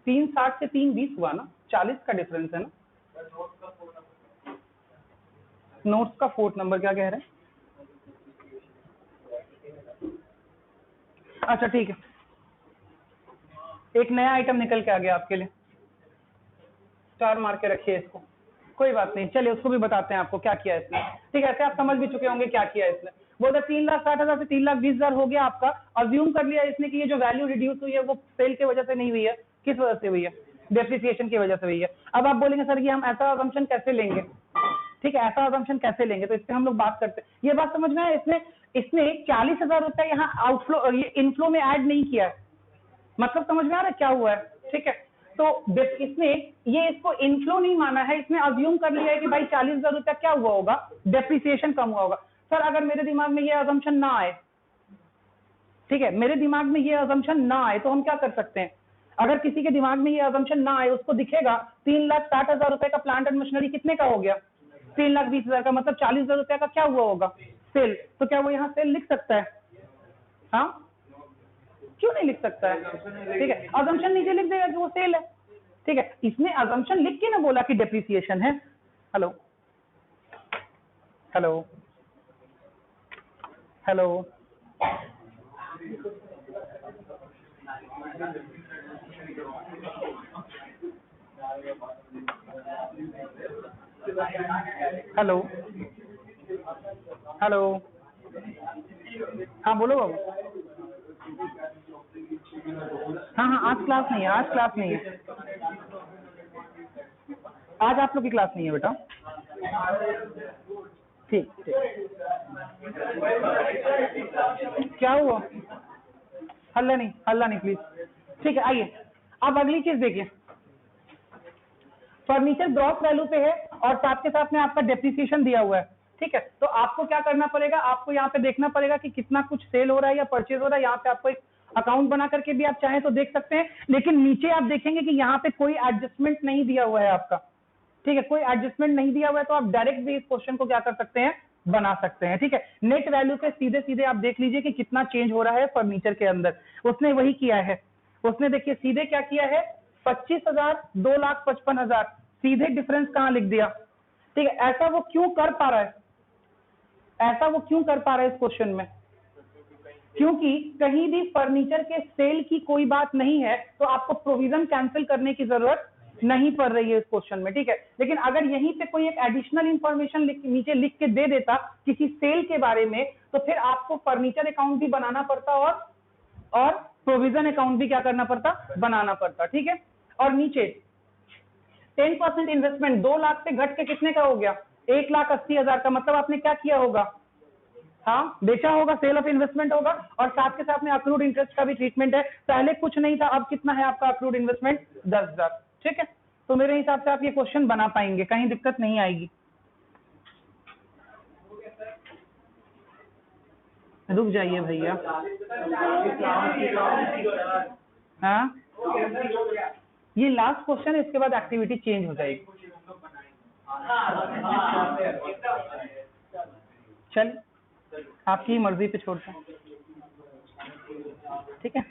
360 से 320 हुआ ना, 40 का डिफरेंस है ना। नोट्स का 4th नंबर क्या कह रहे हैं, अच्छा ठीक है, एक नया आइटम निकल के आ गया आपके लिए, स्टार मार के रखिए इसको, कोई बात नहीं। चलिए उसको भी बताते हैं आपको क्या किया इसने। ठीक है, ऐसे आप समझ भी चुके होंगे क्या किया इसने। बोलते 3,60,000 से 3,20,000 हो गया आपका, अज्यूम कर लिया इसने कि ये जो वैल्यू रिड्यूस हुई है वो सेल की वजह से नहीं हुई है, किस वजह से हुई है, डेप्रिसिएशन की वजह से हुई है। अब आप बोलेंगे सर कि हम ऐसा अजम्पशन कैसे लेंगे, ठीक है ऐसा अजम्पशन कैसे लेंगे, तो इस पर हम लोग बात करते हैं। ये बात समझ में आया, इसने 40,000 रुपए यहाँ आउटफ्लो ये इनफ्लो में ऐड नहीं किया है, मतलब समझ में आ रहा है क्या हुआ है। ठीक है, तो इसने ये इसको इनफ्लो नहीं माना है, इसने अज्यूम कर लिया है कि भाई 40,000 रुपया क्या हुआ होगा, डेप्रिसिएशन कम हुआ होगा। सर अगर मेरे दिमाग में ये अजम्पशन ना आए, ठीक है मेरे दिमाग में ये अजम्पशन ना आए तो हम क्या कर सकते हैं, अगर किसी के दिमाग में ये अजम्पशन ना आए, उसको दिखेगा 3,60,000 रुपए का प्लांट एंड मशीनरी कितने का हो गया 3,20,000 का, मतलब 40,000 रुपए का क्या हुआ होगा सेल, तो क्या वो यहाँ सेल लिख सकता है, हाँ क्यों नहीं लिख सकता है। ठीक है, अजम्पशन नीचे लिख देगा कि वो सेल है। ठीक है, इसने अजम्पशन लिख के ना बोला कि डेप्रिसिएशन है। Hello hello hello hello hello, हाँ बोलो बाबू। हाँ हाँ आज क्लास नहीं है, आज क्लास नहीं है, आज आप लोग की क्लास नहीं है बेटा। ठीक ठीक, क्या हुआ, हल्ला नहीं प्लीज। ठीक है, आइए अब अगली चीज देखिए, फर्नीचर ग्रॉस वैल्यू पे है और साथ के साथ में आपका डेप्रिसिएशन दिया हुआ है। ठीक है, तो आपको क्या करना पड़ेगा, आपको यहाँ पे देखना पड़ेगा कि कितना कुछ सेल हो रहा है या परचेज हो रहा है, यहाँ पे आपको एक अकाउंट बना करके भी आप चाहें तो देख सकते हैं, लेकिन नीचे आप देखेंगे कि यहाँ पे कोई एडजस्टमेंट नहीं दिया हुआ है आपका, ठीक है, कोई एडजस्टमेंट नहीं दिया हुआ है, तो आप डायरेक्ट भी इस क्वेश्चन को क्या कर सकते हैं, बना सकते हैं, ठीक है। नेट वैल्यू पे सीधे सीधे आप देख लीजिए कि कितना चेंज हो रहा है फर्नीचर के अंदर, उसने वही किया है, उसने देखिए सीधे क्या किया है, 25,000 2,55,000, सीधे डिफरेंस कहाँ लिख दिया, ठीक है। ऐसा वो क्यों कर पा रहा है, ऐसा वो क्यों कर पा रहा है इस क्वेश्चन में, क्योंकि कहीं भी फर्नीचर के सेल की कोई बात नहीं है, तो आपको प्रोविजन कैंसिल करने की जरूरत नहीं पड़ रही है इस क्वेश्चन में, ठीक है। लेकिन अगर यहीं पे कोई एक एडिशनल इंफॉर्मेशन नीचे लिख के दे देता किसी सेल के बारे में, तो फिर आपको फर्नीचर अकाउंट भी बनाना पड़ता और प्रोविजन अकाउंट भी क्या करना पड़ता, बनाना पड़ता, ठीक है। और नीचे 10% इन्वेस्टमेंट 2 लाख से घट के कितने का हो गया, 1,80,000 का, मतलब आपने क्या किया होगा, हाँ बेचा होगा, सेल ऑफ इन्वेस्टमेंट होगा, और साथ के साथ में अक्रूड इंटरेस्ट का भी ट्रीटमेंट है। पहले कुछ नहीं था, अब कितना है आपका अक्रूड इन्वेस्टमेंट, 10,000, ठीक है। तो मेरे हिसाब से आप ये क्वेश्चन बना पाएंगे, कहीं दिक्कत नहीं आएगी। रुक जाइए भैया, हाँ ये लास्ट क्वेश्चन है, इसके बाद एक्टिविटी चेंज हो जाएगी। चल आपकी मर्जी पे छोड़ता हूँ, ठीक है।